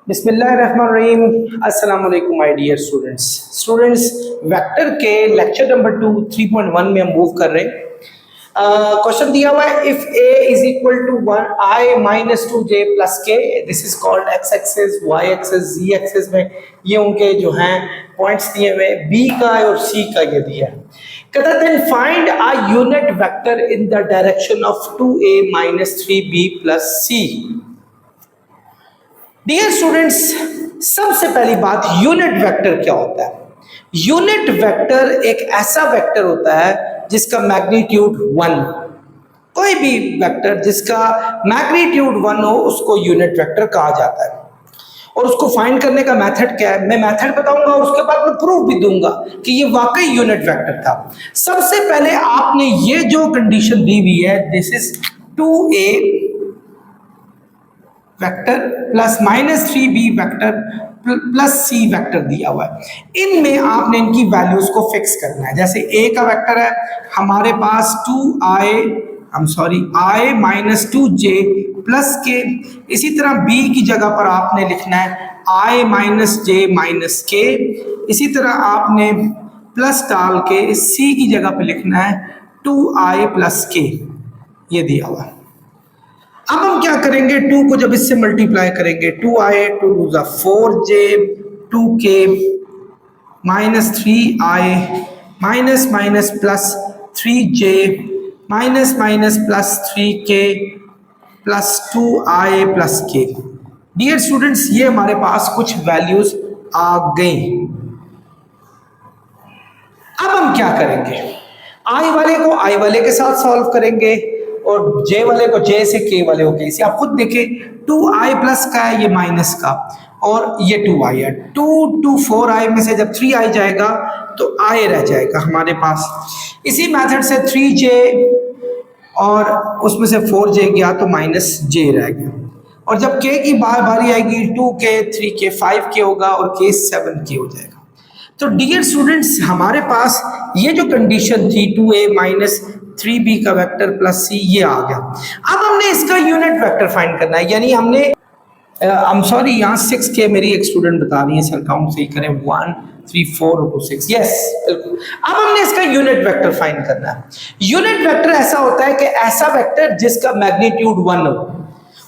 बिस्मिल्लाहिर्रहमानिर्रहीम। अस्सलाम वालेकुम माय डियर स्टूडेंट्स वेक्टर के लेक्चर नंबर 2 3.1 में हम मूव कर रहे हैं। क्वेश्चन दिया हुआ है if a is equal to 1 i minus 2j plus k, this is called x axis, y axis, z axis में ये उनके जो हैं पॉइंट्स दिए हुए b का और c का ये दिया है। कहता then find a unit vector in the direction of 2a minus 3b plus c। Dear students, सबसे पहली बात यूनिट वेक्टर क्या होता है? यूनिट वेक्टर एक ऐसा वेक्टर होता है जिसका मैग्नीट्यूड 1, कोई भी वेक्टर जिसका मैग्नीट्यूड 1 हो उसको यूनिट वेक्टर कहा जाता है। और उसको फाइंड करने का मेथड क्या है, मैं मेथड बताऊंगा और उसके बाद मैं प्रूफ भी दूंगा कि ये वाकई यूनिट वेक्टर था। सबसे पहले आपने ये जो कंडीशन दी हुई है, this is 2a vector plus minus 3b vector plus c vector दिया हुआ है। इनमें आपने इनकी वैल्यूज को फिक्स करना है। जैसे a का वेक्टर है हमारे पास i minus 2j plus k, इसी तरह b की जगह पर आपने लिखना है i minus j minus k, इसी तरह आपने प्लस डाल के c की जगह पर लिखना है 2i प्लस k, ये दिया हुआ है। अब हम क्या करेंगे, 2 को जब इससे मल्टीप्लाई करेंगे 2i 2 2 4j 2k minus 3i minus minus plus 3j minus minus plus 3k plus 2i plus k। Dear students, ये हमारे पास कुछ वैल्यूज आ गई। अब हम क्या करेंगे, i वाले को i वाले के साथ सॉल्व करेंगे और j वाले को j से k वाले को k से। आप खुद देखें 2i प्लस का है ये माइनस का और ये 2i है। 2 2 4i में से जब 3i जाएगा तो i रह जाएगा हमारे पास। इसी मेथड से 3j और उसमें से 4j गया तो माइनस j रह गया। और जब k की बारी आएगी 2k 3k 5k होगा और k 7k हो जाएगा। तो डियर स्टूडेंट्स, हमारे पास ये जो कंडीशन थी 2a माइनस 3b का वेक्टर प्लस c ये आ गया। अब हमने इसका यूनिट वेक्टर फाइंड करना है, यानी हमने यहाँ 6k मेरी एक स्टूडेंट बता रही है, सर काउंट सही करें 1 3 4 और 2 6, यस बिल्कुल। अब हमने इसका यूनिट वेक्टर फाइंड करना है। यूनिट वेक्टर ऐसा होता है कि ऐसा वेक्टर जिसका मैग्नीट्यूड 1 हो,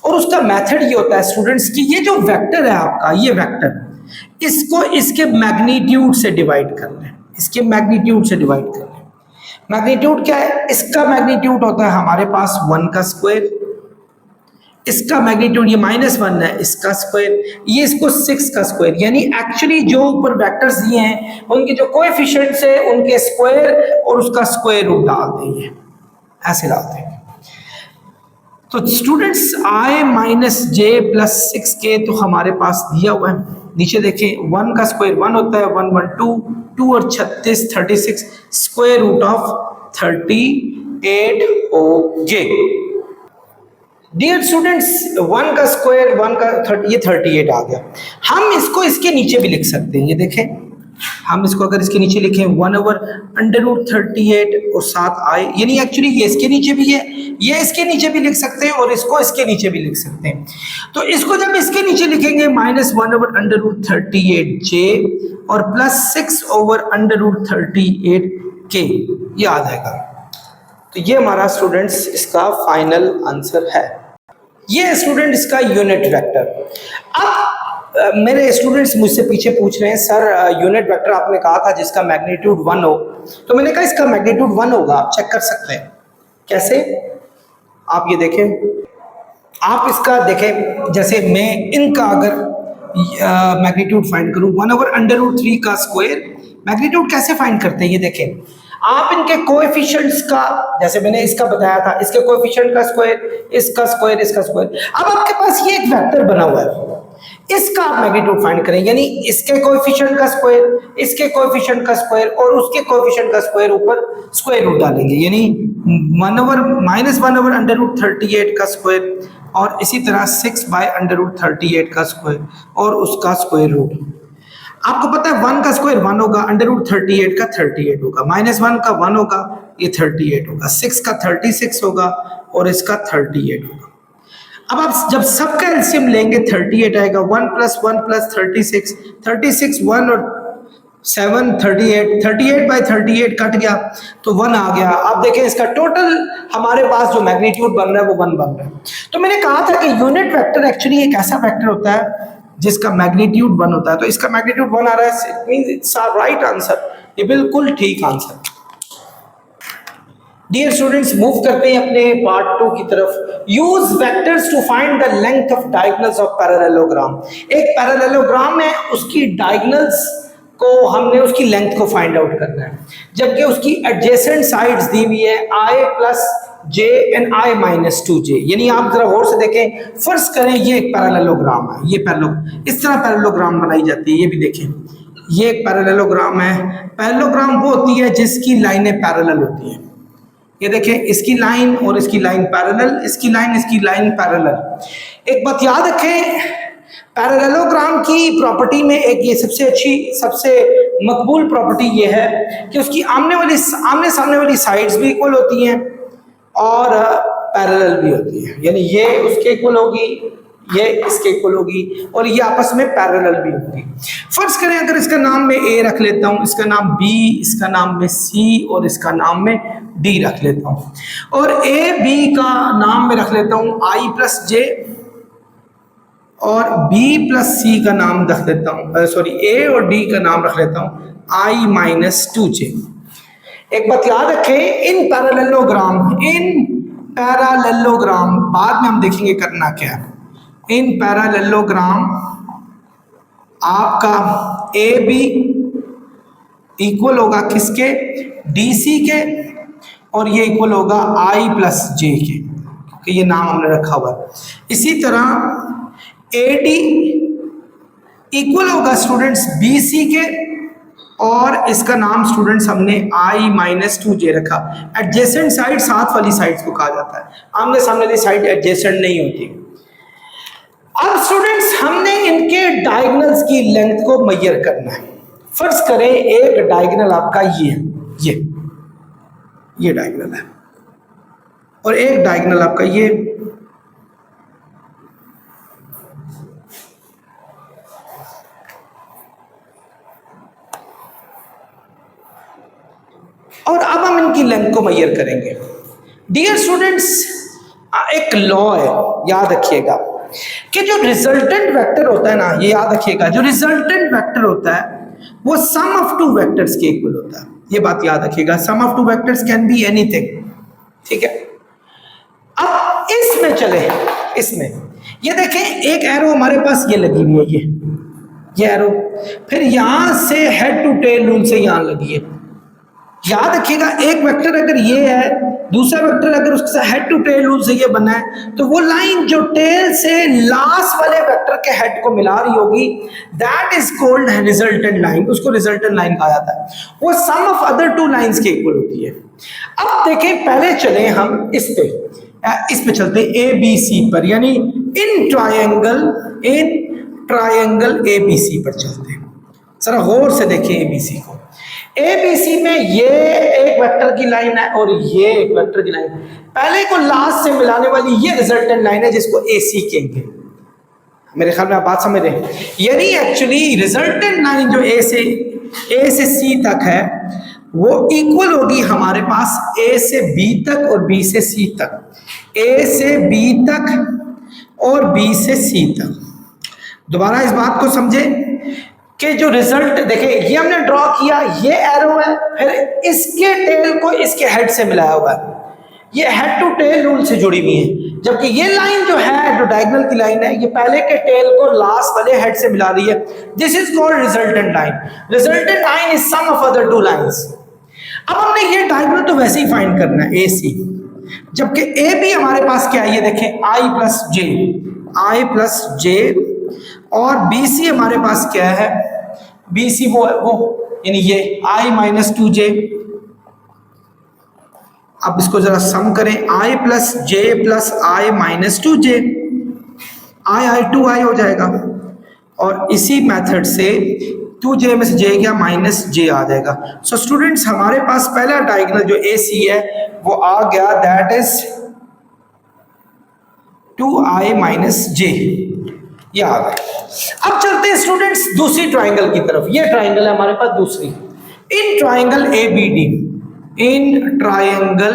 और उसका मेथड ये होता है स्टूडेंट्स कि ये जो वेक्टर है आपका, ये वेक्टर इसको इसके मैग्नीट्यूड से डिवाइड करना है, इसके मैग्नीट्यूड से डिवाइड करना है। मैग्नीट्यूड क्या है? इसका मैग्नीट्यूड होता है हमारे पास 1 का स्क्वायर, इसका मैग्नीट्यूड ये -1 है, इसका स्क्वायर, ये इसको 6 का स्क्वायर, यानी एक्चुअली जो ऊपर वेक्टर्स दिए हैं उनके जो कोएफिशिएंट्स है उनके स्क्वायर और उसका स्क्वायर रूट डाल देंगे, ऐसे डालते हैं। तो students i minus j plus 6k तो हमारे पास दिया हुआ है। नीचे देखें 1 का स्क्वायर 1 होता है, 1 1 2 2 और 36 36, स्क्वायर रूट ऑफ 38 हो j। डियर स्टूडेंट्स, 1 का स्क्वायर 1 का ये 38 आ गया। हम इसको इसके नीचे भी लिख सकते हैं, ये देखें हम इसको अगर इसके नीचे लिखें 1/√38 और साथ i, यानी एक्चुअली ये इसके नीचे भी है, ये इसके नीचे भी लिख सकते हैं और इसको इसके नीचे भी लिख सकते हैं। तो इसको जब इसके नीचे लिखेंगे -1/√38j और प्लस 6/√38k, ये आ जाएगा। तो ये हमारा स्टूडेंट्स इसका फाइनल आंसर है। ये स्टूडेंट इसका यूनिट वेक्टर। अब मेरे स्टूडेंट्स मुझसे पीछे पूछ रहे हैं सर यूनिट वेक्टर आपने कहा था जिसका मैग्नीट्यूड 1 हो, तो मैंने कहा इसका मैग्नीट्यूड 1 होगा, आप चेक कर सकते हैं। कैसे? आप ये देखें, आप इसका देखें, जैसे मैं इनका अगर मैग्नीट्यूड फाइंड करूं 1/√3 का स्क्वायर, मैग्नीट्यूड कैसे फाइंड करते हैं ये देखें। आप इनके कोएफिशिएंट्स का, जैसे मैंने इसका बताया था, इसके कोएफिशिएंट का स्क्वायर, इसका स्क्वायर, इसका स्क्वायर। अब आपके पास ये एक वेक्टर बना हुआ है, इसका आप मैग्नीट्यूड फाइंड करें, यानी इसके कोएफिशिएंट का स्क्वायर, इसके कोएफिशिएंट का स्क्वायर और उसके कोएफिशिएंट का स्क्वायर ऊपर स्क्वायर रूट डालेंगे, यानी -1/√38 का स्क्वायर और इसी तरह 6/√38 का स्क्वायर और उसका स्क्वायर रूट। आपको पता है 1 का स्क्वायर 1 होगा, √38 का 38 होगा, -1 का 1 होगा, ये 38 होगा, 6 का 36 होगा और इसका 38 होगा। अब आप जब सबका एलसीएम लेंगे 38 आएगा, 1 + 1 + 36, 36 1 और 7 38, 38 बाई 38 कट गया तो 1 आ गया। आप देखें इसका टोटल हमारे पास जो मैग्नीट्यूड बन रहा है वो 1 बन रहा है। तो मैंने कहा था कि यूनिट वेक्टर एक्चुअली एक ऐसा वेक्टर होता है जिसका मैग्नीट्यूड 1 होता है। तो इसका मैग्नीट्यूड 1 आ रहा है, it means it's a right answer, ये बिल्कुल ठीक आंसर। डियर स्टूडेंट्स, मूव करते हैं अपने पार्ट 2 की तरफ। Use vectors to find the length of diagonals of parallelogram. एक पैरेललोग्राम है, उसकी डायगोनल्स को हमने उसकी लेंथ को फाइंड आउट करना है, जबकि उसकी एडजेसेंट साइड्स दी हुई है i + j and i - 2j। यानी आप जरा गौर से देखें, फर्ज करें ये एक पैरेललोग्राम है, ये इस तरह पैरेललोग्राम बनाई जाती है। ये भी देखें, ये एक पैरेललोग्राम है। पैरेललोग्राम वो होती है जिसकी लाइनें पैरेलल होती हैं। ये देखें, इसकी लाइन और इसकी लाइन पैरेलल, इसकी लाइन पैरेलल। एक बात याद रखें, पैरेललोग्राम की प्रॉपर्टी में एक ये सबसे अच्छी, सबसे मकबूल प्रॉपर्टी ये है कि उसकी आमने सामने वाली साइड्स भी इक्वल होती हैं और पैरेलल भी होती हैं। यानी ये उसके इक्वल होगी, ये इसके इक्वल होगी और ये आपस में पैरेलल भी होगी। फर्ज करें अगर इसका नाम मैं ए रख लेता हूँ, इसका नाम बी, इसका नाम मैं सी और इसका नाम मैं डी रख लेता हूँ, और ए बी का नाम मैं रख लेता हूँ i + j और b + c का नाम रख लेता हूँ, सॉरी a और d का नाम रख लेता हूँ i - 2j। एक बात याद रखें, इन पैरेललोग्राम बाद में हम देखेंगे करना क्या है। इन पैरेललोग्राम आपका ए बी इक्वल होगा किसके, डी सी के, और ये इक्वल होगा i + j के, क्योंकि ये नाम हमने रखा हुआ है। इसी तरह ए डी इक्वल होगा स्टूडेंट्स बी सी के, और इसका नाम स्टूडेंट्स हमने i - 2j रखा। एडजेसेंट साइड साथ वाली साइड्स को कहा जाता है, आमने सामने वाली साइड एडजेसेंट नहीं होती। अब स्टूडेंट्स हमने इनके डायगोनल्स की लेंथ को मेजर करना है। फर्ज करें एक डायगोनल आपका ये डायगोनल है और एक डायगोनल आपका ये, और अब हम इनकी लेंथ को मेजर करेंगे। डियर स्टूडेंट्स, एक लॉ है, याद रखिएगा कि जो रिजल्टेंट वेक्टर होता है ना, ये याद रखिएगा, जो रिजल्टेंट वेक्टर होता है वो सम ऑफ 2 वेक्टर्स के इक्वल होता है। ये बात याद रखिएगा, sum of 2 vectors can be anything, ठीक है। अब इसमें चले, इसमें ये देखें, एक एरो हमारे पास ये लगी हुई है, ये एरो, फिर यहां से हेड टू टेल रूल से यहां लगी है। याद रखिएगा, एक वेक्टर अगर ये है, दूसरा वेक्टर अगर उसके साथ हेड टू टेल रूल से ये बना है, तो वो लाइन जो टेल से लास्ट वाले वेक्टर के हेड को मिला रही होगी, that is called resultant line, उसको रिजल्टेंट लाइन कहा जाता है। वो सम ऑफ अदर 2 लाइंस के इक्वल होती है। अब देखें, पहले चले हम इस पे चलते ए बी सी पर, यानी in triangle A B C पर चलते हैं। जरा गौर से देखिए ए बी सी को। ए बी सी में ये एक वेक्टर की लाइन है और ये एक वेक्टर की लाइन है। पहले को लास्ट से मिलाने वाली ये रिजल्टेंट लाइन है जिसको ए सी कहेंगे। मेरे ख्याल में आप बात समझ रहे हैं। यानी एक्चुअली रिजल्टेंट लाइन जो ए से सी तक है वो इक्वल होगी हमारे पास ए से बी तक और बी से सी तक, ए से बी तक और बी से सी तक। दोबारा इस बात को समझे कि जो रिजल्ट देखें, ये हमने ड्रॉ किया, ये एरो है, फिर इसके टेल को इसके हेड से मिलाया हुआ है, ये हेड टू टेल रूल से जुड़ी हुई है। जबकि ये लाइन जो है, जो डायगोनल की लाइन है, ये पहले के टेल को लास्ट वाले हेड से मिला रही है। This is called resultant line. Resultant line is sum of other 2 lines. अब हमने ये डायगोनल तो वैसे ही फाइंड करना है, ए सी, जबकि ए बी हमारे पास क्या है, ये देखें i + j, और बी सी हमारे पास क्या है, बी सी वो यानी ये i - 2j। अब इसको जरा सम करें, i + j + i - 2j, i 2i हो जाएगा, और इसी मेथड से 2j में से j गया -j आ जाएगा। सो स्टूडेंट्स, हमारे पास पहला डायगोनल जो AC है वो आ गया, दैट इज 2i माइनस जे, ये आ गए। अब चलते हैं स्टूडेंट्स दूसरी ट्राइंगल की तरफ। ये ट्राइंगल है हमारे पास दूसरी, in triangle A B D, in triangle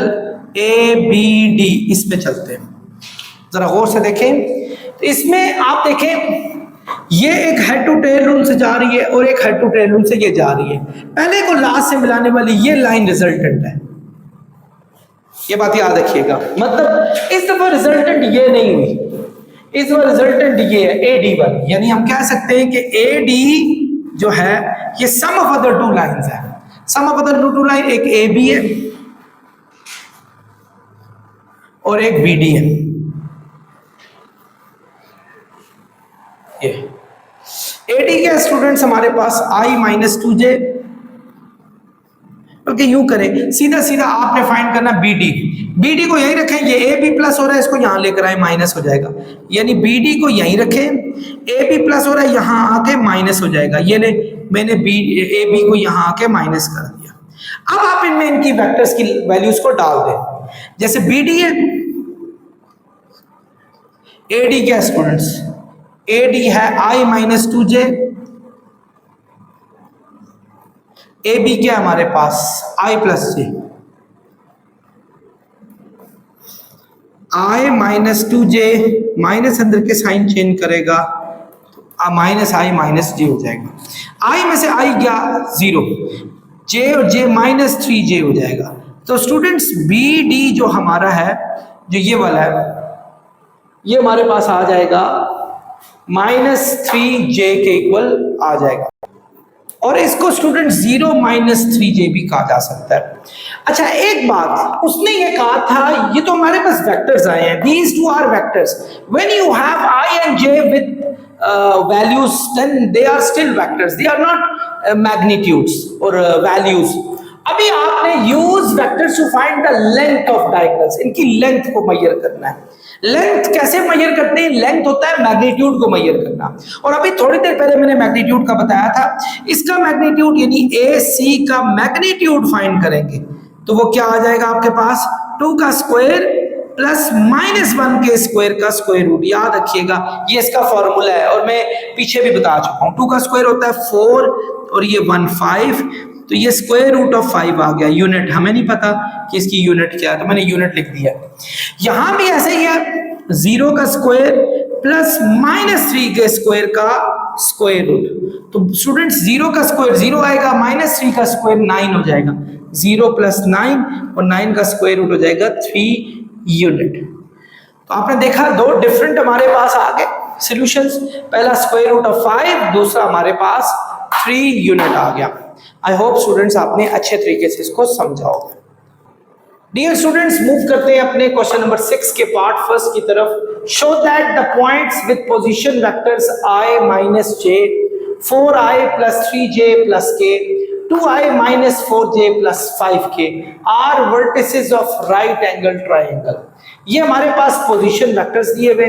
A B D, इस पे चलते हैं, जरा गौर से देखें। तो इसमें आप देखें ये एक हेड टू टेल रूल से जा रही है और एक हेड टू टेल रूल से ये जा रही है। पहले को लास्ट से मिलाने वाली ये लाइन रिजल्टेंट है, ये बात याद रखिएगा। मतलब इस दफा रिजल्टेंट ये नहीं हुई, इस दफा रिजल्टेंट ये है ए डी वाली, यानी हम कह सकते हैं कि ए डी जो है ये सम ऑफ अदर टू लाइंस है। सम ऑफ अदर टू लाइन एक ए बी है और एक बी डी है। ये ए डी क्या स्टूडेंट्स हमारे पास आई माइनस टू जे, बल्कि यूं करें सीधा सीधा आपने फाइंड करना बी डी। बी डी को यहीं रखें, ये ए बी प्लस हो रहा है, इसको यहां लेकर आए माइनस हो जाएगा, यानी बी डी को यहीं रखें, ए बी प्लस हो रहा है यहां आके माइनस हो जाएगा। ये ने मैंने बी ए बी को यहां आके माइनस कर दिया। अब आप इनमें इनकी वेक्टर्स की वैल्यूज को डाल दें, जैसे बी डी है, ए डी क्या स्टूडेंट्स, ए डी है I minus two J, A B क्या हमारे पास I plus J, I minus two J, minus अंदर के साइन चेंज करेगा तो माइनस आई माइनस जे हो जाएगा। आई में से आई गया 0, जे और जे माइनस 3 जे हो जाएगा। तो स्टूडेंट्स बी डी जो हमारा है, जो ये वाला है, ये हमारे पास आ जाएगा -3 जे के इक्वल आ जाएगा, और इसको स्टूडेंट 0 माइनस 3 जे भी कहा जा सकता है। अच्छा एक बात उसने ये कहा था, ये तो हमारे पास वेक्टर्स आए हैं, these two are vectors, when you have i and j with values then they are still vectors, they are not magnitudes or values। अभी आपने use vectors to find the length of diagonals, इनकी length को measure करना है। Length कैसे major करते हैं, length होता है मैग्नीट्यूड को मेजर करना, और अभी थोड़ी देर पहले मैंने मैग्नीट्यूड का बताया था। इसका मैग्नीट्यूड यानी ए सी का मैग्नीट्यूड फाइंड करेंगे तो वो क्या आ जाएगा आपके पास, 2 का स्क्वायर प्लस -1 के स्क्वायर का स्क्वायर रूट। याद रखिएगा ये इसका फॉर्मूला है और मैं पीछे भी बता चुका हूं। 2 का स्क्वायर होता है 4 और ये 1 5, तो ये स्क्वायर रूट ऑफ 5 आ गया। यूनिट हमें नहीं पता कि इसकी यूनिट क्या है, तो मैंने यूनिट लिख दिया। यहां भी ऐसे ही है, 0 का स्क्वायर प्लस -3 के स्क्वायर का स्क्वायर रूट। तो स्टूडेंट्स 0 का स्क्वायर 0 आएगा, -3 का स्क्वायर 9 हो जाएगा, 0 प्लस 9 और 9 का स्क्वायर रूट हो जाएगा 3 यूनिट। तो आपने देखा दो डिफरेंट हमारे पास आ गए सॉल्यूशंस, पहला स्क्वायर रूट ऑफ 5, दूसरा हमारे पास 3 यूनिट आ गया। आई होप स्टूडेंट्स आपने अच्छे तरीके से इसको समझा होगा। डियर स्टूडेंट्स मूव करते हैं अपने क्वेश्चन नंबर 6 के पार्ट फर्स्ट की तरफ। Show that the points with position vectors i minus j, 4i plus 3j plus k, 2i minus 4j plus 5k are vertices of right angle triangle. ये हमारे पास position vectors दिए हुए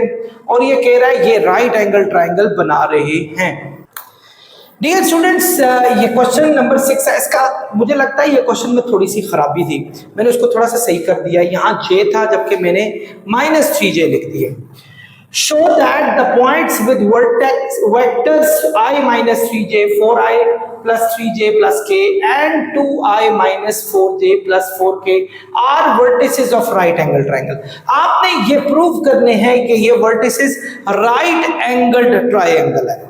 और ये कह रहा है ये राइट एंगल ट्राइंगल बना रहे हैं। डियर स्टूडेंट्स ये क्वेश्चन नंबर 6 है, इसका मुझे लगता है ये क्वेश्चन में थोड़ी सी खराबी थी, मैंने उसको थोड़ा सा सही कर दिया। यहाँ j था जबकि मैंने -3j लिख दिए। Show that the points with vectors i minus 3j, 4i plus 3j plus k and 2i minus 4j plus 4k are vertices of right angle triangle. आपने ये प्रूव करने हैं कि ये वर्टिसेस राइट एंगल्ड ट्राइंगल है।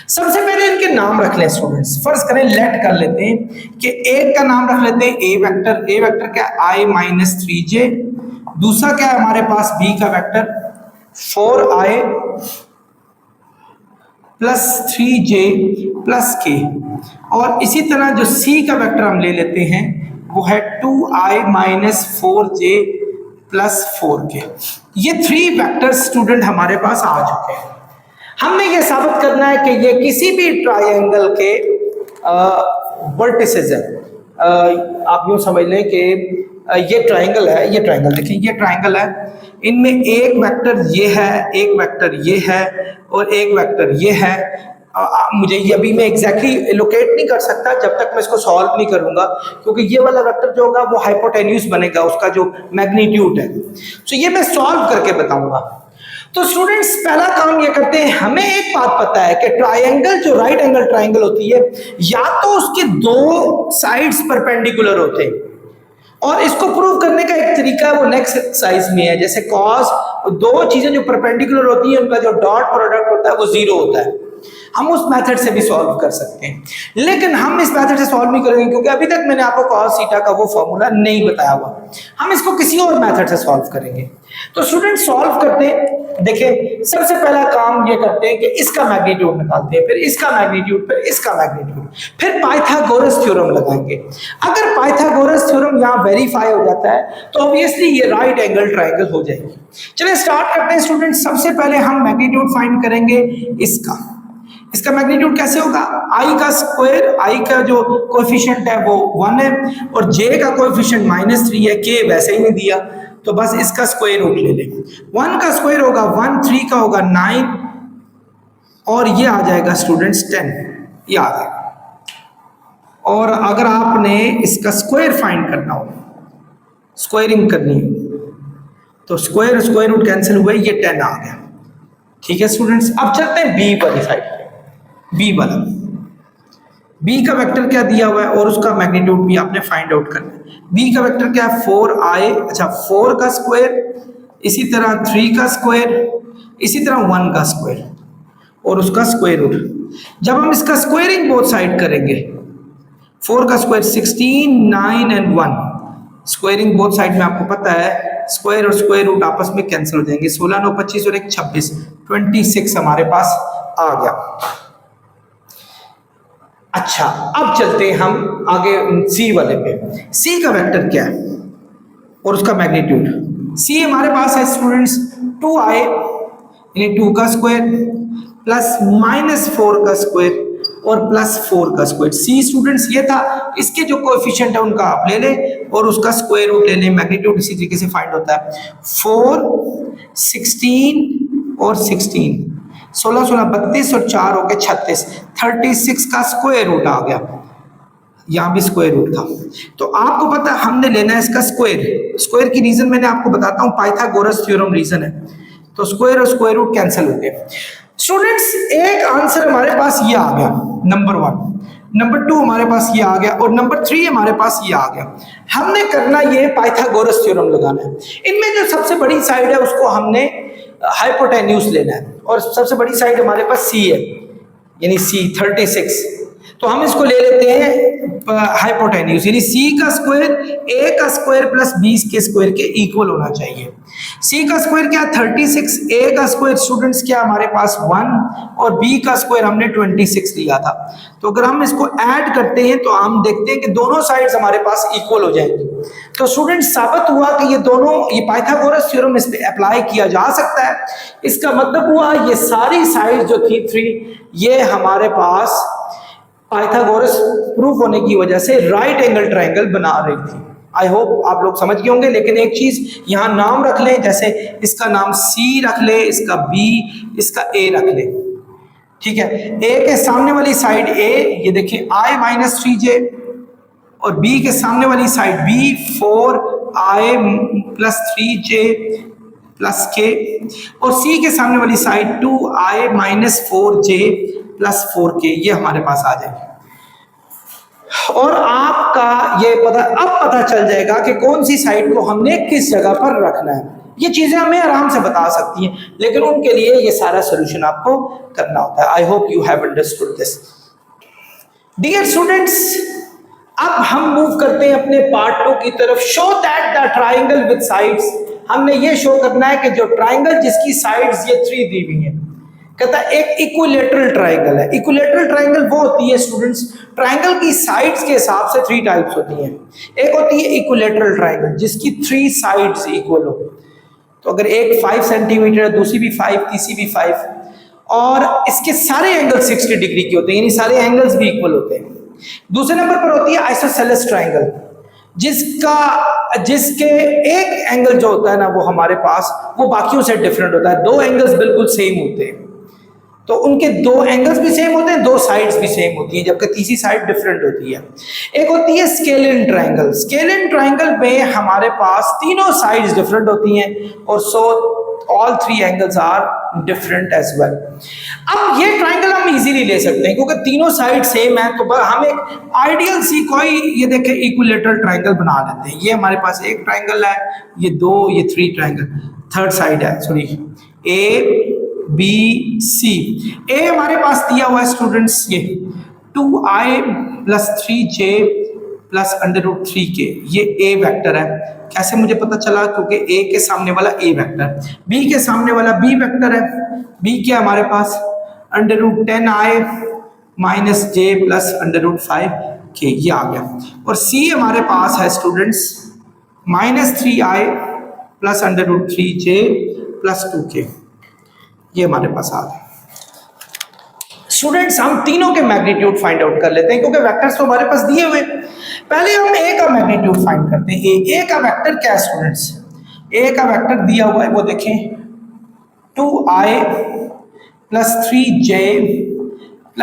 सबसे पहले इनके नाम रख लें स्टूडेंट्स, फर्ज करें लेट कर लेते हैं कि एक का नाम रख लेते हैं ए वेक्टर। ए वेक्टर क्या है, i माइनस 3j, दूसरा क्या है हमारे पास बी का vector 4i plus 3j plus k, और इसी तरह जो सी का वेक्टर हम ले लेते हैं वो है 2i minus 4j plus 4k। ये 3 वेक्टर्स स्टूडेंट हमारे पास आ चुके हैं। हमने ये साबित करना है कि ये किसी भी ट्राइंगल के वर्टिसेस है। आप यूं समझ लें कि ये ट्राइंगल है, ये ट्राइंगल देखिए, ये ट्राइंगल है, इनमें एक वेक्टर ये है, एक वेक्टर ये है और एक वेक्टर ये है। मुझे ये अभी मैं एग्जैक्टली लोकेट नहीं कर सकता जब तक मैं इसको सॉल्व नहीं करूंगा, क्योंकि ये वाला वेक्टर जो होगा वो हाइपोटेन्यूज बनेगा, उसका जो मैग्नीट्यूड है। तो ये मैं सॉल्व करके बताऊंगा। तो स्टूडेंट्स पहला काम ये करते हैं, हमें एक बात पता है कि ट्रायंगल जो राइट एंगल ट्रायंगल होती है या तो उसके दो साइड्स परपेंडिकुलर होते हैं, और इसको प्रूव करने का एक तरीका है वो नेक्स्ट एक्सरसाइज में है। जैसे कॉस, दो चीजें जो परपेंडिकुलर होती हैं उनका जो डॉट प्रोडक्ट होता है वो जीरो होता है, हम उस मेथड से भी सॉल्व कर सकते हैं। लेकिन हम इस मेथड से सॉल्व नहीं करेंगे क्योंकि अभी तक मैंने आपको cos थीटा का वो फॉर्मूला नहीं बताया हुआ, हम इसको किसी और मेथड से सॉल्व करेंगे। तो स्टूडेंट सॉल्व करते हैं, देखिए सबसे पहला काम ये करते हैं कि इसका मैग्नीट्यूड निकालते हैं, फिर इसका मैग्नीट्यूड, फिर इसका मैग्नीट्यूड, फिर पाइथागोरस थ्योरम लगाएंगे। अगर पाइथागोरस थ्योरम यहाँ वेरीफाई हो जाता है तो ऑब्वियसली ये राइट एंगल ट्रायंगल हो जाएगी। चलिए स्टार्ट करते हैं स्टूडेंट। सबसे पहले हम मैग्नीट्यूड फाइंड करेंगे इसका मैग्नीट्यूड कैसे होगा, i का स्क्वायर, i का जो कोएफिशिएंट है वो 1 है और j का कोएफिशिएंट -3 है, k वैसे ही नहीं दिया तो बस इसका स्क्वायर रूट ले लें। 1 का स्क्वायर होगा 1, 3 का होगा 9 और ये आ जाएगा स्टूडेंट्स 10, ये आ जाएगा। और अगर आपने इसका स्क्वायर फाइंड करना हो, स्क्वायरिंग करनी है तो स्क्वायर रूट कैंसिल हुए, ये 10 आ गया। ठीक है स्टूडेंट्स, अब चलते हैं बी वाली साइड पे। बी वाला, बी का वेक्टर क्या दिया हुआ है और उसका मैग्नीट्यूड भी आपने फाइंड आउट करना है। बी का वेक्टर क्या है 4i, अच्छा 4 का स्क्वायर, इसी तरह 3 का स्क्वायर, इसी तरह 1 का स्क्वायर और उसका स्क्वायर रूट। जब हम इसका स्क्वायरिंग बोथ साइड करेंगे, 4 का square 16, 9 and 1, squaring both side में आपको पता है स्क्वायर और स्क्वायर रूट आपस में कैंसिल हो जाएंगे, 16 9 25 और 1 26, 26 हमारे पास आ गया। अच्छा अब चलते हैं हम आगे सी वाले पे। सी का वेक्टर क्या है और उसका मैग्नीट्यूड। सी हमारे पास है स्टूडेंट्स 2i यानी 2 का स्क्वायर प्लस -4 का स्क्वायर और प्लस 4 का स्क्वायर। सी स्टूडेंट्स ये था, इसके जो कोएफिशिएंट है उनका आप ले लें और उसका स्क्वायर रूट ले लें। मैग्नीट्यूड इसी तरीके से फाइंड होता है 4, 16 और 16, 16 16 32 और 4 हो गए 36, 36 का स्क्वायर रूट आ गया, यहाँ भी स्क्वायर रूट था। तो आपको पता है हमने लेना है इसका स्क्वायर। स्क्वायर की रीजन मैंने आपको बताता हूँ, पाइथागोरस थ्योरम रीजन है। तो स्क्वायर और स्क्वायर रूट कैंसिल हो गए। स्टूडेंट्स एक आंसर हमारे पास ये आ गया, नंबर 1, नंबर 2 हमारे पास ये आ गया और नंबर 3 हमारे पास ये आ गया। हमने करना ये पाइथागोरस थ्योरम लगाना है। इनमें जो सबसे बड़ी साइड है उसको हमने हाइपोटेन्यूज लेना है और सबसे बड़ी साइड हमारे पास सी है यानी सी 36, तो हम इसको ले लेते हैं हाइपोटेन्यूज यानी सी का स्क्वायर ए का स्क्वायर प्लस 20 के स्क्वायर के इक्वल होना चाहिए। सी का स्क्वायर क्या 36, ए का स्क्वायर स्टूडेंट्स क्या हमारे पास 1 और बी का स्क्वायर हमने 26 लिया था। तो अगर हम इसको ऐड करते हैं तो हम देखते हैं कि दोनों साइड्स हमारे पास इक्वल हो जाएंगी। तो स्टूडेंट्स साबित हुआ कि ये दोनों, ये पाइथागोरस थ्योरम इस पे अप्लाई किया जा सकता है। इसका मतलब हुआ ये सारी साइड जो थी 3 ये हमारे पास पाइथागोरस प्रूफ होने की वजह से राइट एंगल ट्रायंगल बना रही थी। आई होप आप लोग समझ गए होंगे। लेकिन एक चीज यहाँ नाम रख लें, जैसे इसका नाम सी रख ले, इसका बी, इसका ए रख ले। ठीक है, ए के सामने वाली साइड ए, ये देखिए i-3j और बी के सामने वाली side B 4i + 3j + k और सी के सामने वाली साइड 2i - 4j + 4k, ये हमारे पास आ जाएगी। और आपका ये अब पता चल जाएगा कि कौन सी साइड को हमने किस जगह पर रखना है। ये चीजें हमें आराम से बता सकती हैं, लेकिन उनके लिए ये सारा सोल्यूशन आपको करना होता है। I hope you have understood this. Dear students, अब हम मूव करते हैं अपने पार्ट 2 की तरफ। Show that the triangle with sides. हमने ये शो करना है कि जो ट्राइंगल जिसकी साइड्स ये 3 दी हुई हैं, कहता है एक इक्विलेटरल ट्राइंगल है। इक्विलेटरल ट्राइंगल वो होती है स्टूडेंट्स, ट्राइंगल की साइड्स के हिसाब से 3 टाइप्स होती हैं। एक होती है इक्विलेटरल ट्राइंगल जिसकी 3 साइड्स इक्वल हो। तो अगर एक 5 सेंटीमीटर है, दूसरी भी 5, तीसरी भी 5 और इसके सारे एंगल 60 डिग्री के होते हैं, यानी सारे एंगल्स भी इक्वल होते हैं। दूसरे नंबर पर होती है आइसोसेलेस ट्राइंगल जिसके एक एंगल जो होता है ना वो हमारे पास वो बाकियों से डिफरेंट होता है। 2 एंगल्स बिल्कुल सेम होते हैं, तो उनके 2 एंगल्स भी सेम होते हैं, 2 साइड्स भी सेम होती हैं, जबकि तीसरी साइड डिफरेंट होती है। एक होती है स्केलिन ट्राइंगल। स्केलिन ट्राइंगल में हमारे पास तीनों साइड्स डिफरेंट होती हैं और all three angles are different as well. अब ये ट्राइंगल हम इजीली ले सकते हैं क्योंकि तीनों साइड सेम है, तो हम एक आइडियल सी कोई ये देखें इक्विलेटरल ट्राइंगल बना लेते हैं। ये हमारे पास एक ट्राइंगल है, ये दो, ये थ्री ट्राइंगल, थर्ड साइड है, सॉरी, ए बी सी। ए हमारे पास दिया हुआ है स्टूडेंट्स ये 2i + 3j + √3k, ये ए वेक्टर है। कैसे मुझे पता चला? क्योंकि ए के सामने वाला ए वेक्टर, बी के सामने वाला बी वेक्टर है। बी क्या हमारे पास √10i - j + √5k, ये आ गया। और सी हमारे पास है स्टूडेंट्स -3i + √3j + 2k, ये हमारे पास आ गया। स्टूडेंट्स हम तीनों के मैग्नीट्यूड फाइंड आउट कर लेते हैं क्योंकि वेक्टर्स तो हमारे पास दिए हुए। पहले हम ए का मैग्नीट्यूड फाइंड करते हैं। ए का वेक्टर क्या है स्टूडेंट्स? ए का वेक्टर दिया हुआ है, वो देखें 2i + 3j +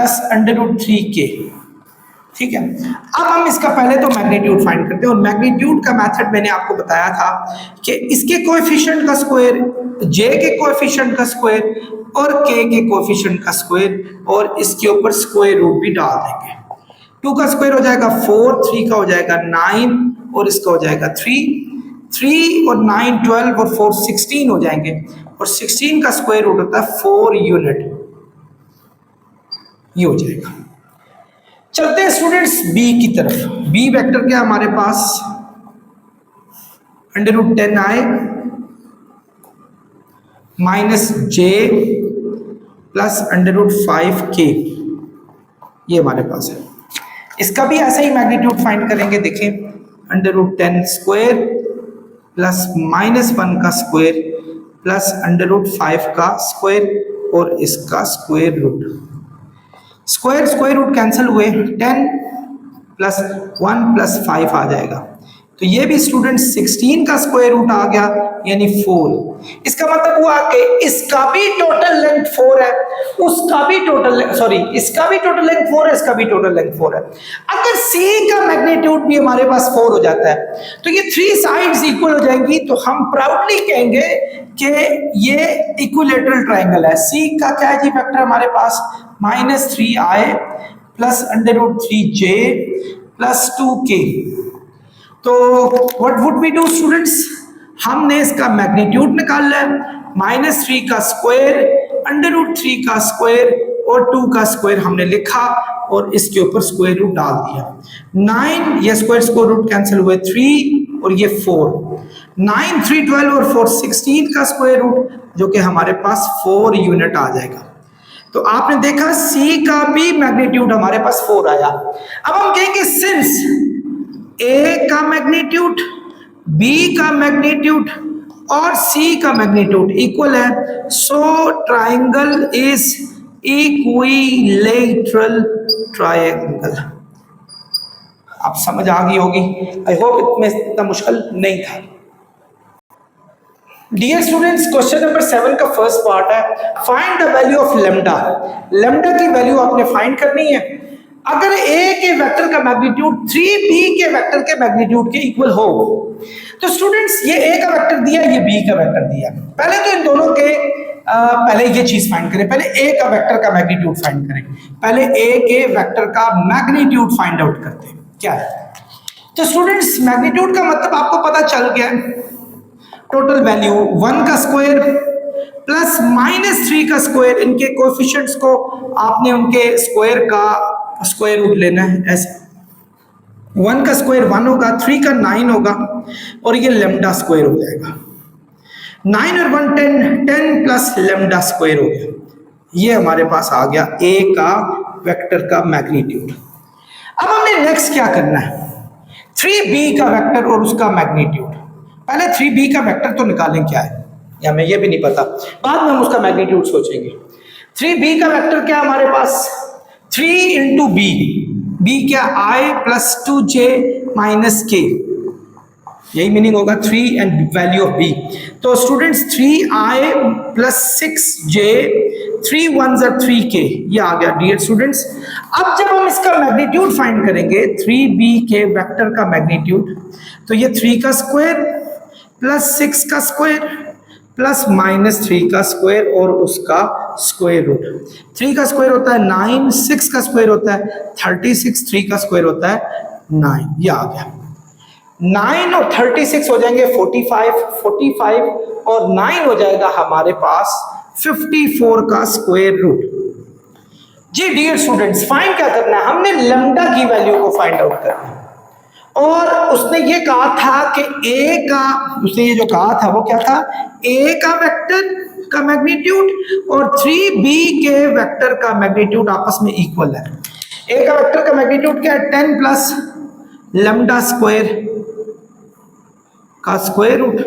√3k, ठीक है। अब हम इसका पहले तो मैग्नीट्यूड फाइंड करते हैं, और मैग्नीट्यूड का मेथड मैंने आपको बताया था कि इसके कोएफिशिएंट का स्क्वायर, j के कोएफिशिएंट का स्क्वायर और k के कोएफिशिएंट का स्क्वायर, और इसके ऊपर स्क्वायर रूट भी डाल देंगे। 2 का स्क्वायर हो जाएगा 4, 3 का हो जाएगा 9 और इसका हो जाएगा 3 और 9 12 और 4 16 हो जाएंगे, और 16 का स्क्वायर रूट होता है 4 यूनिट, ये हो जाएगा। चलते हैं स्टूडेंट्स बी की तरफ। बी वेक्टर क्या हमारे पास √10i - j + √5k, ये हमारे पास है। इसका भी ऐसा ही मैग्नीट्यूड फाइंड करेंगे। देखें √10 स्क्वायर प्लस -1 का स्क्वायर प्लस √5 का स्क्वायर और इसका square root. Square root cancel हुए, 10 + 1 + 5 आ जाएगा। तो ये भी स्टूडेंट 16 का स्क्वायर रूट आ गया, यानी 4। इसका मतलब हुआ कि इसका भी टोटल लेंथ 4 है, उसका भी टोटल, सॉरी, इसका भी टोटल लेंथ 4 है, इसका भी टोटल लेंथ 4 है। अगर C का मैग्नीट्यूड भी हमारे पास 4 हो जाता है तो ये 3 साइड्स इक्वल हो जाएंगी, तो हम प्राउडली कहेंगे कि ये इक्विलेटरल ट्राइंगल है। C का क्या है जी वेक्टर हमारे पास -3i + √3j + 2k। तो what would we do students? हमने इसका मैग्नीट्यूड निकाल लिया, -3 का स्क्वायर, √3 का स्क्वायर और 2 का स्क्वायर हमने लिखा और इसके ऊपर स्क्वायर रूट डाल दिया। 9, ये स्क्वायर रूट कैंसिल हुए, 3 और ये 4, 9 3 12 और 4 16 का स्क्वायर रूट, जो कि हमारे पास 4 यूनिट आ जाएगा। तो आपने देखा C का भी मैग्नीट्यूड हमारे पास 4 आया। अब हम कहेंगे सिंस A का मैग्नीट्यूड, B का मैग्नीट्यूड और C का मैग्नीट्यूड इक्वल है, so triangle is equilateral triangle. आप समझ आ गई होगी, आई होप इसमें इतना मुश्किल नहीं था। डियर स्टूडेंट्स, क्वेश्चन नंबर 7 का फर्स्ट पार्ट है, find the value of lambda. Lambda की वैल्यू आपने फाइंड करनी है। अगर A के वेक्टर का मैग्नीट्यूड 3B के वेक्टर के मैग्नीट्यूड के इक्वल हो, तो स्टूडेंट्स ये A का वेक्टर दिया, ये B का वेक्टर दिया। पहले तो इन दोनों के पहले ये चीज फाइंड करें, पहले A का वेक्टर का मैग्नीट्यूड फाइंड करें। पहले A के वेक्टर का मैग्नीट्यूड फाइंड आउट करते हैं क्या है। तो स्टूडेंट्स मैग्नीट्यूड का मतलब आपको पता चल गया, टोटल वैल्यू 1 का स्क्वायर प्लस -3 का स्क्वायर, इनके कोएफिशिएंट्स को आपने उनके स्क्वायर का स्क्वायर रूट लेना है। ऐसे 1 का स्क्वायर 1 होगा, 3 का 9 होगा और ये लेम्डा स्क्वायर हो जाएगा। 9 और 1 10 प्लस लेम्डा स्क्वायर हो गया। ये हमारे पास आ गया A का वेक्टर का मैग्नीट्यूड। अब हमने नेक्स्ट क्या करना है, 3B का वेक्टर और उसका मैग्नीट्यूड। पहले 3B का वेक्टर तो निकालें क्या है, या हमें ये भी नहीं पता, बाद में हम उसका मैग्नीट्यूड सोचेंगे। 3B का वेक्टर क्या हमारे पास 3 × B, B क्या I + 2j - k, यही मीनिंग होगा 3 एंड वैल्यू ऑफ B। तो students 3i + 6j, 3 1s are 3k, ये आ गया डियर स्टूडेंट्स। अब जब हम इसका मैग्नीट्यूड फाइंड करेंगे 3B के वेक्टर का मैग्नीट्यूड, तो ये 3 का स्क्वायर प्लस 6 का स्क्वायर प्लस माइनस 3 का स्क्वायर और उसका स्क्वायर रूट। 3 का स्क्वायर होता है 9, 6 का स्क्वायर होता है 36, 3 का स्क्वायर होता है 9। ये आ गया। 9 और 36 हो जाएंगे 45, 45 और 9 हो जाएगा हमारे पास 54 का स्क्वायर रूट। जी डियर स्टूडेंट्स, फाइंड क्या करना है, हमने लैम्डा की वैल्यू को फाइंड आउट करना है। और उसने ये कहा था कि ए का, उसने ये जो कहा था वो क्या था, ए का वेक्टर का मैग्नीट्यूड और 3b के वेक्टर का मैग्नीट्यूड आपस में इक्वल है। ए का वेक्टर का मैग्नीट्यूड क्या है, 10 प्लस लैम्डा स्क्वायर का स्क्वायर रूट,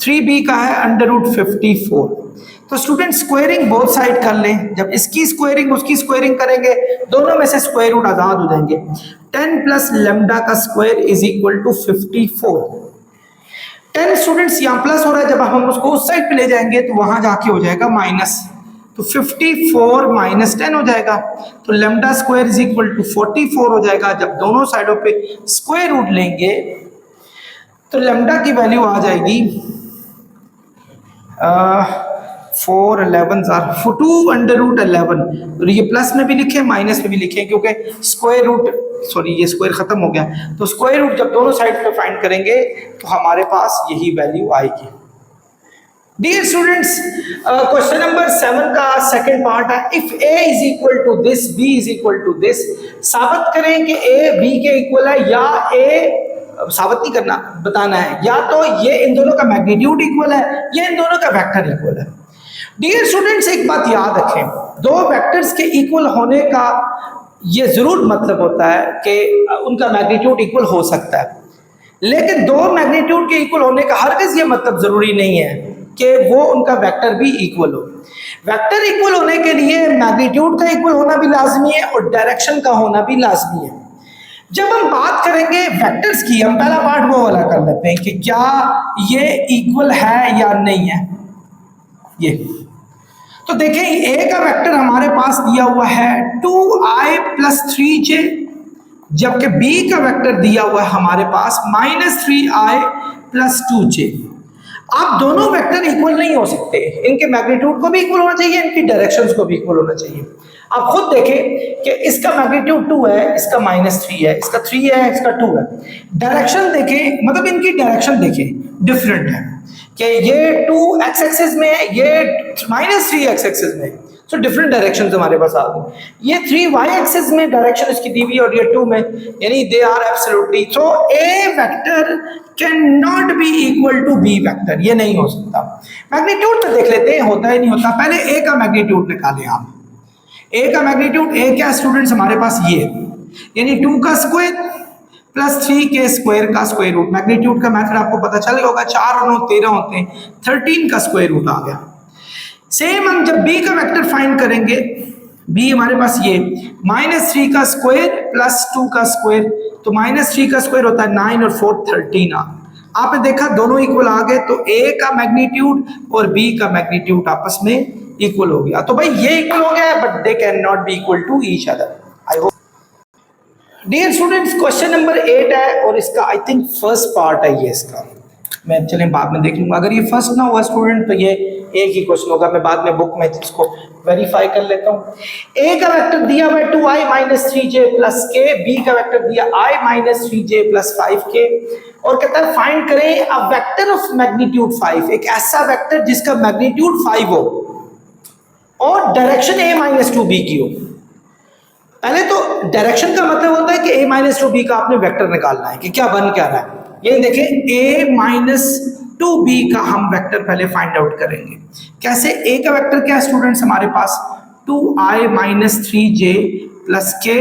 3b का है अंडर रूट 54। तो स्टूडेंट स्क्वायरिंग बोथ साइड कर लें, जब इसकी स्क्वायरिंग उसकी स्क्वायरिंग करेंगे दोनों में से स्क्वायर रूट आजाद हो जाएंगे। 10 प्लस लैम्डा का square is equal to 54। 10 students यहाँ प्लस हो रहा है, जब हम उसको उस साइड पे ले जाएंगे तो वहां जाके हो जाएगा माइनस, तो 54 माइनस 10 हो जाएगा। तो lambda square is equal to 44 हो जाएगा। जब दोनों साइडों पे स्क्वायर रूट लेंगे तो लैम्डा की वैल्यू आ जाएगी 4 11 आर 2 अंडर रूट 11। और ये प्लस में भी लिखे माइनस में भी लिखे, क्योंकि स्क्वायर रूट, सॉरी ये स्क्वायर खत्म हो गया, तो स्क्वायर रूट जब दोनों साइड पे फाइंड करेंगे तो हमारे पास यही वैल्यू आएगी। डियर स्टूडेंट्स, क्वेश्चन नंबर 7 का सेकंड पार्ट है, if a is equal to this, b is equal to this, साबित करें कि a b के इक्वल है, या a साबित नहीं करना, बताना है, या तो ये इन दोनों का मैग्नीट्यूड इक्वल है या इन दोनों का वेक्टर इक्वल है। डियर स्टूडेंट्स, एक बात याद रखें, दो वेक्टर्स के इक्वल होने का ये जरूर मतलब होता है कि उनका मैग्नीट्यूड इक्वल हो सकता है, लेकिन दो मैग्नीट्यूड के इक्वल होने का हरगिज़ ये मतलब जरूरी नहीं है कि वो उनका वेक्टर भी इक्वल हो। वेक्टर इक्वल होने के लिए मैग्नीट्यूड का इक्वल होना भी लाजमी है और डायरेक्शन का होना भी लाजमी है। जब हम बात करेंगे वेक्टर्स की, हम पहला पार्ट वो वाला कर लेते हैं कि क्या ये इक्वल है या नहीं है। ये तो देखें, ए का वेक्टर हमारे पास दिया हुआ है 2i प्लस 3j, जबकि बी का वेक्टर दिया हुआ है हमारे पास -3i प्लस 2j। आप दोनों वेक्टर इक्वल नहीं हो सकते, इनके मैग्नीट्यूड को भी इक्वल होना चाहिए, इनकी डायरेक्शंस को भी इक्वल होना चाहिए। आप खुद देखें कि इसका मैग्नीट्यूड 2 है, इसका -3 है, इसका 3 है, इसका 2 है। डायरेक्शन देखें, मतलब इनकी डायरेक्शन देखें डिफरेंट है, कि ये 2 एक्स एक्सिस में है, ये -3 एक्स एक्सिस में, सो डिफरेंट डायरेक्शंस हमारे पास आ गई। ये 3 वाई एक्सिस में डायरेक्शन इसकी दी हुई और ये 2 में, यानी they are absolutely, so a vector can not be equal to b vector, ये नहीं हो सकता। मैग्नीट्यूड में देख लेते हैं होता है नहीं होता। पहले ए का मैग्नीट्यूड निकालें आप। ए का मैग्नीट्यूड, ए क्या स्टूडेंट्स हमारे पास ये, यानी 2 का स्क्वायर प्लस 3 के स्क्वायर का स्क्वायर रूट। मैग्नीट्यूड का मेथड आपको पता चल होगा, 4 और 9 13 होते हैं, 13 का स्क्वायर रूट आ गया। सेम हम जब b का वेक्टर फाइंड करेंगे, b हमारे पास ये -3 का स्क्वायर प्लस 2 का स्क्वायर, तो -3 का स्क्वायर होता है 9 और 4 13। आपने देखा दोनों इक्वल आ गए, तो a का मैग्नीट्यूड और b का मैग्नीट्यूड आपस में इक्वल हो गया। तो भाई ये इक्वल हो गया, but they can not be equal to each other. I hope dear students, question number 8 है और इसका आई थिंक फर्स्ट पार्ट है ये इसका, मैं चले बाद में देख लूंगा। अगर ये फर्स्ट ना हुआ स्टूडेंट तो ये एक ही क्वेश्चन होगा, मैं बाद में बुक में इसको वेरीफाई कर लेता हूँ। ए का वेक्टर दिया हुआ है 2i - 3j plus k, b का वेक्टर दिया i - 3j प्लस 5k, और कहता है फाइंड करें अ वेक्टर ऑफ मैग्नीट्यूड 5, एक ऐसा वेक्टर जिसका मैग्नीट्यूड 5 हो और डायरेक्शन a - 2b की हो। पहले तो डायरेक्शन का मतलब होता है कि a - 2b का आपने वेक्टर निकालना है कि क्या बन क्या रहा है। ये देखें, a - 2b का हम वेक्टर पहले फाइंड आउट करेंगे। कैसे? a का वेक्टर क्या है स्टूडेंट्स हमारे पास 2i - 3j plus k,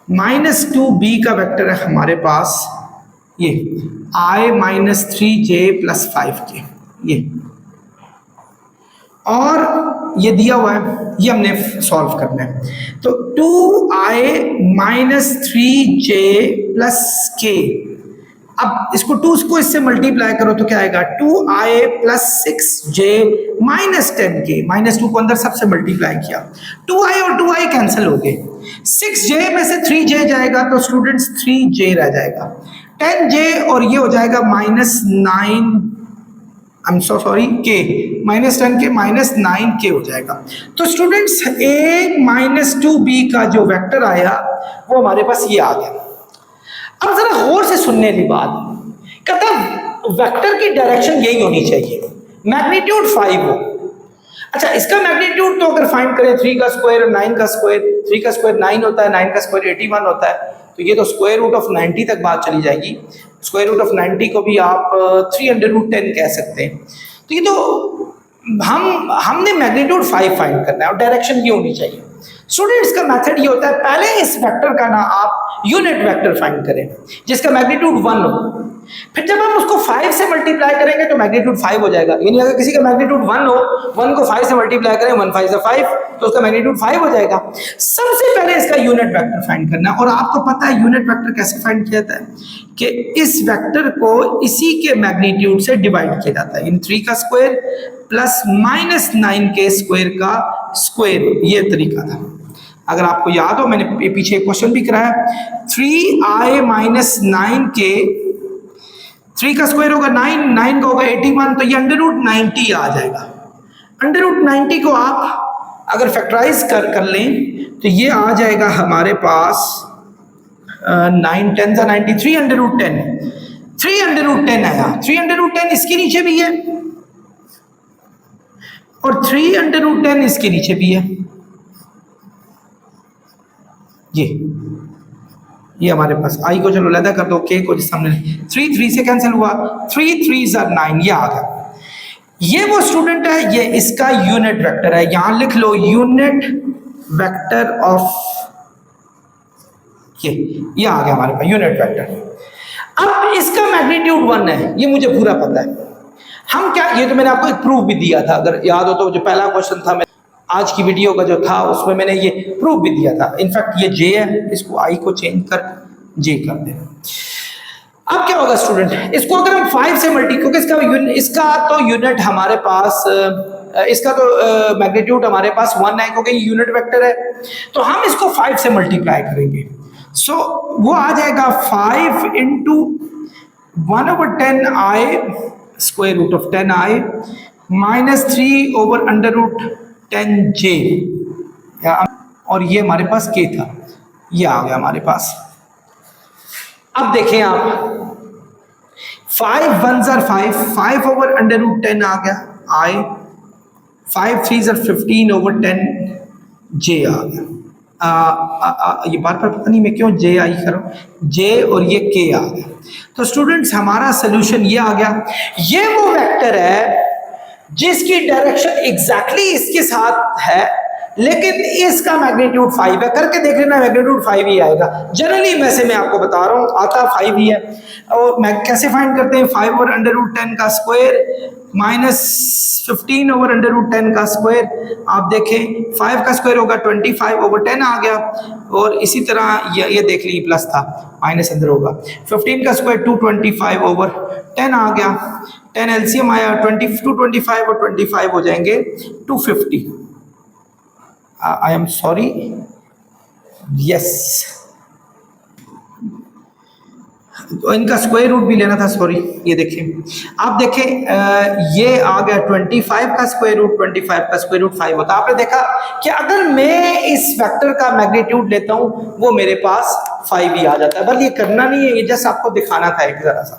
-2b का वेक्टर है हमारे पास ये i - 3j प्लस 5k, ये और ये दिया हुआ है, ये हमने सॉल्व करना है। तो 2i - 3j प्लस k, अब इसको 2 को इससे मल्टीप्लाई करो तो क्या आएगा 2i plus 6j minus 10k, -2 को अंदर सबसे मल्टीप्लाई किया, 2i और 2i कैंसिल हो गए, 6j में से 3j जाएगा तो स्टूडेंट्स 3j रह जाएगा, 10j और ये हो जाएगा -9 आई एम सो सॉरी के, -10 के -9 के हो जाएगा। तो स्टूडेंट्स a-2b का जो वेक्टर आया वो हमारे पास ये आ गया। अब जरा गौर से सुनने की बात, कहता वेक्टर की डायरेक्शन यही होनी चाहिए, मैग्नीट्यूड 5 हो। अच्छा, इसका मैग्नीट्यूड तो अगर फाइंड करें 3 का स्क्वायर 9 का स्क्वायर, 3 का स्क्वायर 9 होता है, 9 का स्क्वायर 81 होता है, तो ये तो स्क्वायर रूट ऑफ 90 तक बात चली जाएगी। स्क्वायर रूट ऑफ 90 को भी आप 300√10 कह सकते हैं। तो ये तो हमने मैग्नीट्यूड 5 फाइंड करना है और डायरेक्शन ये होनी चाहिए। स्टूडेंट्स का मेथड ये होता है, पहले इस वेक्टर का ना आप यूनिट वेक्टर फाइंड करें जिसका मैग्नीट्यूड 1 हो, फिर जब हम उसको 5 से मल्टीप्लाई करेंगे तो मैग्नीट्यूड 5 हो जाएगा। यानी अगर किसी का मैग्नीट्यूड 1 हो, 1 को 5 से मल्टीप्लाई करें, 1 5 5, तो उसका मैग्नीट्यूड 5 हो जाएगा। सबसे पहले इसका यूनिट वेक्टर फाइंड करना है, और आपको पता है यूनिट वेक्टर कैसे फाइंड किया जाता है कि इस वेक्टर को इसी के मैग्नीट्यूड से डिवाइड किया जाता है, इन 3 का स्क्वायर प्लस -9 के स्क्वायर का स्क्वायर, ये तरीका था। अगर आपको याद हो, मैंने पीछे एक क्वेश्चन भी कराया, 3i - 9 के 3 का स्क्वायर होगा 9, 9 का होगा 81, तो ये √90 आ जाएगा। √90 को आप अगर फैक्टराइज कर लें तो ये आ जाएगा हमारे पास 9 10 90, 310 आया। 310 इसके नीचे भी है और 310 इसके नीचे भी है। ये हमारे पास आई को चलो लैदा कर दो, के को जिस सामने 3 3 से कैंसिल हुआ, 3 3 9, ये आ गया। ये वो स्टूडेंट है, ये इसका यूनिट वेक्टर है। यहां लिख लो यूनिट वेक्टर ऑफ, ये आ गया हमारे पास यूनिट वेक्टर। अब इसका मैग्नीट्यूड 1 है, ये मुझे पूरा पता है। हम क्या, ये तो मैंने आपको एक प्रूफ भी दिया था, अगर याद हो तो, जो पहला क्वेश्चन था आज की वीडियो का जो था उसमें मैंने ये प्रूफ भी दिया था। इनफैक्ट ये जे है, इसको आई को चेंज कर जे कर दे। अब क्या होगा स्टूडेंट, इसको अगर हम 5 से मल्टी, क्योंकि इसका तो यूनिट हमारे पास, इसका तो मैग्नीट्यूड हमारे पास 1 है क्योंकि यूनिट वेक्टर है, तो हम इसको 5 से मल्टीप्लाई करेंगे। सो वो आ जाएगा 5 × 1/10i square root of 10i -3/√10j, और ये हमारे पास k था, ये आ गया हमारे पास। अब देखें आप, 5 1 5, 5/√10 आ गया i, 5 3 15/10j आ गया। ये बार बार पता नहीं मैं क्यों जे आई कर रहा हूँ, जे और ये के आ गया। तो स्टूडेंट्स हमारा सोल्यूशन ये आ गया। ये वो वेक्टर है जिसकी डायरेक्शन एग्जैक्टली इसके साथ है, लेकिन इसका मैग्नीट्यूड 5 है। करके देख लेना, मैग्नीट्यूड 5 ही आएगा। जनरली वैसे मैं आपको बता रहा हूँ आता 5 ही है। और मैं कैसे फाइंड करते हैं, 5/√10 का स्क्वायर -15/√10 का स्क्वायर। आप देखें 5 का स्क्वायर होगा 25/10 आ गया, और इसी तरह ये देख लीजिए प्लस था, माइनस अंदर होगा। 15 का स्क्वायर 225/10 आ गया। 10 एलसीएम आया, 225 और 25 हो जाएंगे 250। आई एम सॉरी, यस, तो इनका स्क्वायर रूट भी लेना था, सॉरी। ये देखें, आप देखें ये आ गया 25 का स्क्वायर रूट, 25 का स्क्वायर रूट 5 होता है। आपने देखा कि अगर मैं इस वेक्टर का मैग्नीट्यूड लेता हूं वो मेरे पास 5 ही आ जाता है। बस ये करना नहीं है, ये जस्ट आपको दिखाना था एक जरा सा।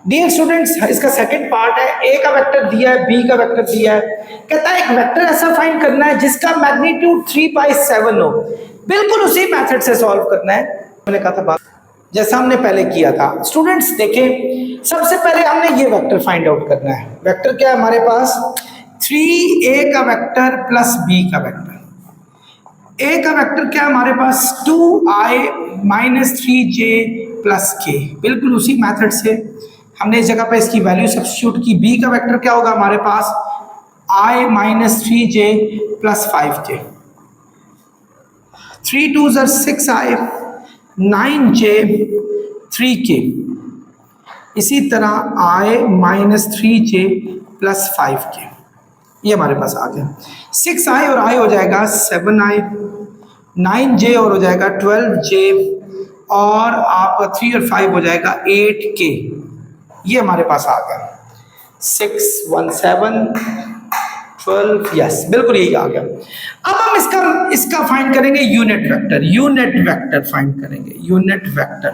डियर स्टूडेंट्स, इसका सेकंड पार्ट है, ए का वेक्टर दिया है, बी का वेक्टर दिया है। कहता है एक वेक्टर ऐसा फाइंड करना है जिसका मैग्नीट्यूड 3/7 हो। बिल्कुल उसी मेथड से सॉल्व करना है, मैंने कहा था बात जैसा हमने पहले किया था। स्टूडेंट्स देखें, सबसे पहले हमने ये वेक्टर फाइंड आउट करना है। वेक्टर क्या है हमारे पास, 3a का वेक्टर प्लस b का वेक्टर। a का वेक्टर क्या है हमारे पास, 2i - 3j प्लस k। बिल्कुल उसी मेथड से हमने इस जगह पे इसकी वैल्यू सब्स्टिट्यूट की। b का वेक्टर क्या होगा हमारे पास, i - 3j plus 5j। 3 2 6i, 9j 3k। इसी तरह i - 3j प्लस 5k, ये हमारे पास आ गया। 6i और i हो जाएगा 7i, 9j और हो जाएगा 12j, और आपका 3 और 5 हो जाएगा 8k। ये हमारे पास आ गया। 617 12, यस बिल्कुल यही आ गया। अब हम इसका फाइंड करेंगे यूनिट वेक्टर फाइंड करेंगे, यूनिट वेक्टर।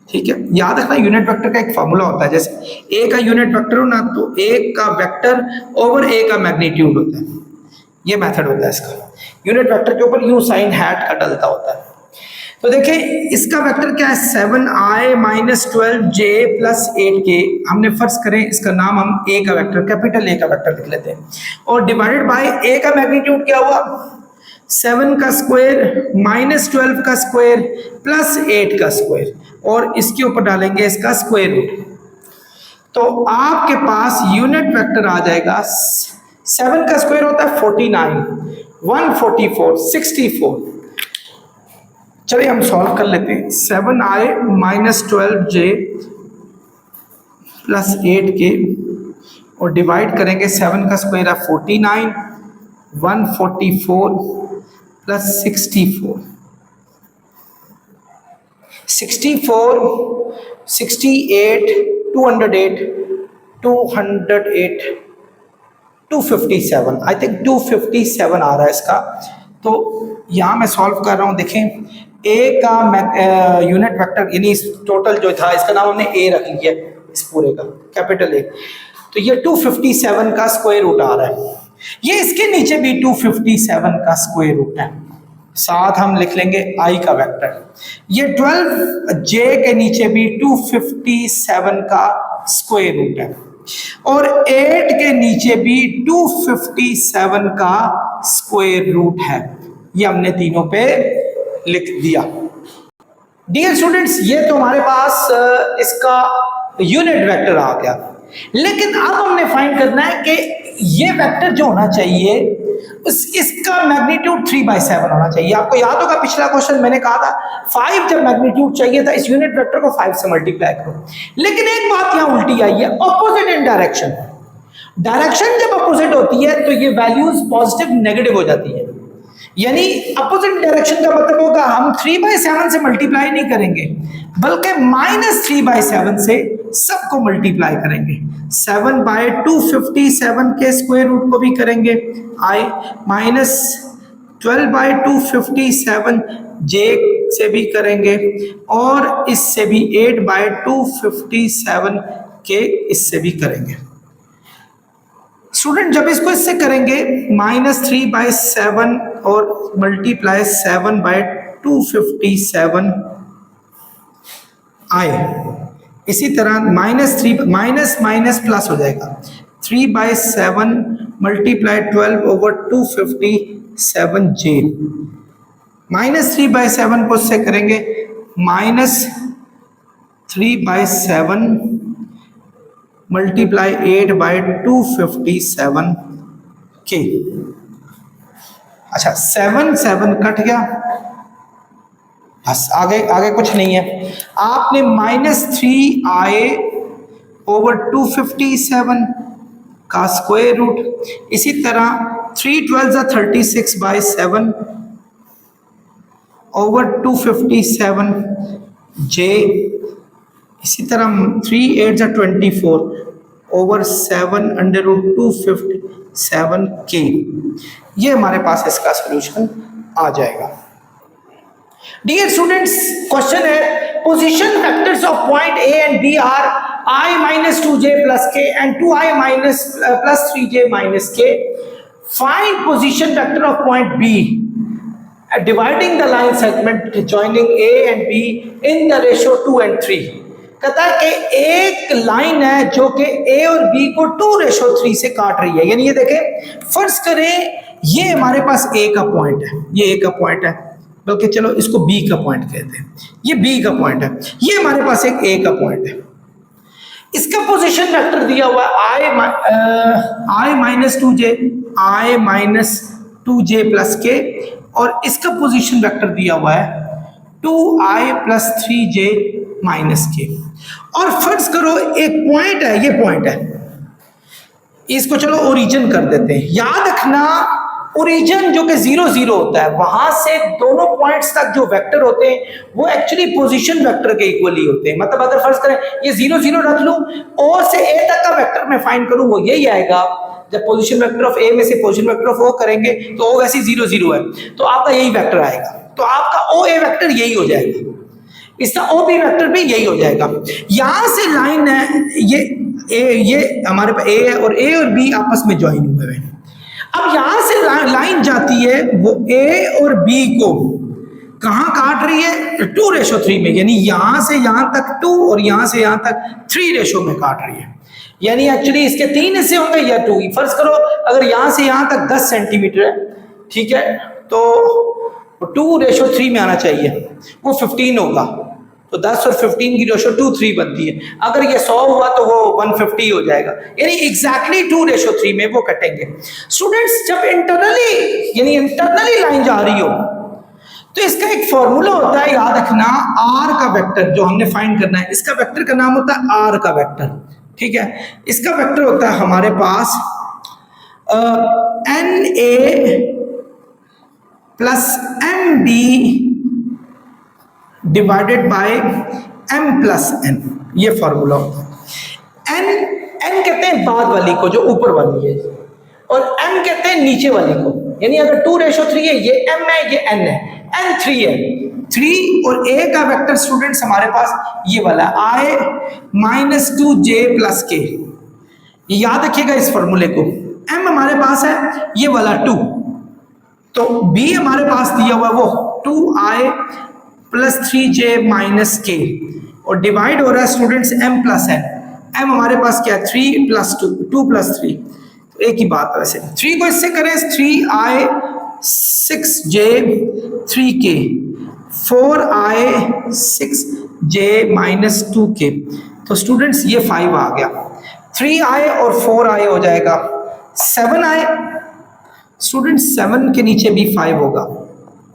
ठीक है, याद रखना यूनिट वेक्टर का एक फॉर्मूला होता है, जैसे ए का यूनिट वेक्टर हो ना तो ए का वेक्टर ओवर ए का मैग्नीट्यूड होता है, ये मेथड होता है इसका। यूनिट वेक्टर के ऊपर यूं साइन हैट का डलता होता है। तो देखिए इसका वेक्टर क्या है, 7i minus 12j plus 8k। हमने फर्ज करें इसका नाम हम ए का वेक्टर, कैपिटल ए का वेक्टर लिख लेते हैं, और डिवाइडेड बाय ए का मैग्नीट्यूड क्या हुआ, 7 का स्क्वायर माइनस 12 का स्क्वायर प्लस 8 का स्क्वायर, और इसके ऊपर डालेंगे इसका स्क्वायर रूट। तो आपके पास यूनिट वेक्टर आ जाएगा, 7 का स्क्वायर होता है 49, 144, 64। चलिए हम सॉल्व कर लेते हैं। 7i minus 12j plus 8k और डिवाइड करेंगे, 7 का स्क्वायर है 49, 144 प्लस 64, 64, 68, 208, 208, 257, आई थिंक 257 आ रहा है इसका। तो यहाँ मैं सॉल्व कर रहा हूँ, देखें ए का यूनिट वेक्टर यानी टोटल जो था इसका नाम हमने ए रख लिया, इस पूरे का कैपिटल ए। तो ये 257 का स्क्वायर रूट आ रहा है, ये इसके नीचे भी 257 का स्क्वायर रूट है। साथ हम लिख लेंगे आई का वेक्टर, ये 12j के नीचे भी 257 का स्क्वायर रूट है, और 8 के नीचे भी 257 का स्क्वायर रूट है। ये हमने तीनों पे लिख दिया। डियर स्टूडेंट्स, ये तो हमारे पास इसका यूनिट वेक्टर आ गया, लेकिन अब हमने फाइंड करना है कि ये वेक्टर जो होना चाहिए इसका मैग्नीट्यूड 3/7 होना चाहिए। आपको याद होगा पिछला क्वेश्चन मैंने कहा था 5 जब मैग्नीट्यूड चाहिए था इस यूनिट वेक्टर को 5 से मल्टीप्लाई करो, लेकिन एक बात यहां उल्टी आई है, ऑपोजिट इन डायरेक्शन। डायरेक्शन जब अपोजिट होती है तो ये वैल्यूज पॉजिटिव नेगेटिव हो जाती है, यानी अपोजिट डायरेक्शन का मतलब होगा हम 3/7 से मल्टीप्लाई नहीं करेंगे बल्कि -3/7 से सबको मल्टीप्लाई करेंगे। 7/257 के स्क्वायर रूट को भी करेंगे आई, -12/257 जे से भी करेंगे, और इससे भी 8/257 के इससे भी करेंगे। स्टूडेंट जब इसको इससे करेंगे -3/7 और मल्टीप्लाई 7/257 आए, इसी तरह -3 माइनस प्लस हो जाएगा, 3/7 मल्टीप्लाई 12/257j, -3/7 को इससे करेंगे -3/7 मल्टीप्लाई 8/257 के। अच्छा 7 कट गया, बस आगे कुछ नहीं है। आपने -3i/257 का स्क्वायर रूट, इसी तरह 3 12 36/7 /257j, इसी तरह 3 8 24 7/257k। ये हमारे पास इसका सॉल्यूशन आ जाएगा। डियर स्टूडेंट्स, क्वेश्चन है position vectors of point A and B are i-2j plus k and 2i plus 3j minus k. Find position vector of point B dividing the line segment joining A and B in the ratio 2 and 3. कहता है कि एक line है जो कि A और B को 2:3 से काट रही है, यानी ये देखें फर्ज करें ये हमारे पास A का पॉइंट है, ये A का पॉइंट है, बल्कि चलो इसको B का पॉइंट कहते हैं, ये B का पॉइंट है, ये हमारे पास एक A का पॉइंट है। इसका पोजीशन वेक्टर दिया हुआ है i-2j प्लस k, और इसका पोजीशन वेक्टर दिया हुआ है 2i plus 3j minus k। और फर्ज करो एक पॉइंट है, ये पॉइंट है, इसको चलो ओरिजिन कर देते हैं। याद रखना ओरिजिन जो कि 0 0 होता है, वहां से दोनों पॉइंट्स तक जो वेक्टर होते हैं वो एक्चुअली पोजीशन वेक्टर के इक्वली होते हैं। मतलब अगर फर्ज करें ये 0 0 रख लूं, ओ से ए तक का वेक्टर मैं फाइंड करूं, वो यही आएगा। जब पोजीशन वेक्टर ऑफ ए में से पोजीशन वेक्टर ऑफ ओ करेंगे तो ओ वैसे 0 0 है, तो आपका यही वेक्टर आएगा। तो आपका ओ ए वेक्टर यही हो जाएगा, इसका ओ बी वेक्टर भी यही हो जाएगा। यहां से लाइन है, ये हमारे पास ए है और ए और बी आपस में ज्वाइन हुए हैं। अब यहां से लाइन जाती है, वो ए और बी को कहां काट रही है? 2:3 में, यानी यहां से यहां तक 2 और यहां से यहां तक 3 रेशो में काट रही है। यानी एक्चुअली इसके 3 हिस्से होंगे या 2। फर्ज करो अगर यहां से यहां तक 10 सेंटीमीटर है, ठीक है, तो 2:3 में आना चाहिए, वो 15 होगा। तो 10 और 15 की रेशो 2:3 बनती है। अगर ये 100 हुआ तो वो 150 हो जाएगा, यानी एग्जैक्टली 2:3 में वो कटेंगे। स्टूडेंट्स, जब इंटरनली लाइन जा रही हो तो इसका एक फॉर्मूला होता है, याद रखना, आर का वेक्टर जो हमने फाइंड करना है, इसका वेक्टर का नाम होता है आर का वेक्टर। ठीक है, इसका वेक्टर होता है हमारे पास N A plus M B divided by m plus n, ये फॉर्मूला होता है। n कहते हैं बाद वाली को, जो ऊपर वाली है, और m कहते हैं नीचे वाली को। यानी अगर 2:3 है, ये m है, ये n है, n 3 है। 3 और a का वेक्टर स्टूडेंट्स हमारे पास ये वाला i minus 2j plus k, याद रखिएगा इस फॉर्मूले को। m हमारे पास है ये वाला 2, तो b हमारे पास दिया हुआ वो 2i plus 3j minus k, और डिवाइड हो रहा है students m plus n। m हमारे पास क्या है? 3 प्लस 2, 2 प्लस 3, तो एक ही बात है वैसे। 3 को इससे करें 3i 6j 3k, 4i 6j minus 2k, तो स्टूडेंट्स ये 5 आ गया। 3i और 4i हो जाएगा 7i। स्टूडेंट्स 7 के नीचे भी 5 होगा,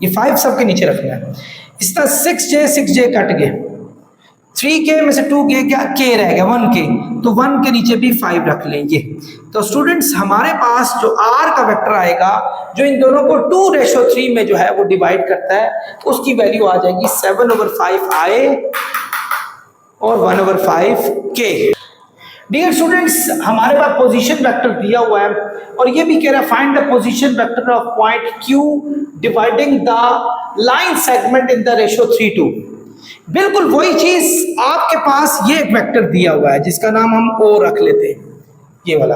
ये 5 सबके नीचे रखना है। इसका 6j कट गए, 3k में से 2k क्या k रह गया, 1k, तो 1 के नीचे भी 5 रख लेंगे। तो स्टूडेंट्स हमारे पास जो r का वेक्टर आएगा, जो इन दोनों को 2:3 में जो है वो डिवाइड करता है, उसकी वैल्यू आ जाएगी 7/5i और 1/5k। डियर स्टूडेंट्स, हमारे पास पोजीशन वेक्टर दिया हुआ है और ये भी कह रहा है find the position vector of point Q dividing the line segment in the ratio 3:2। बिल्कुल वही चीज, आपके पास ये एक वेक्टर दिया हुआ है जिसका नाम हम O रख लेते हैं, ये वाला,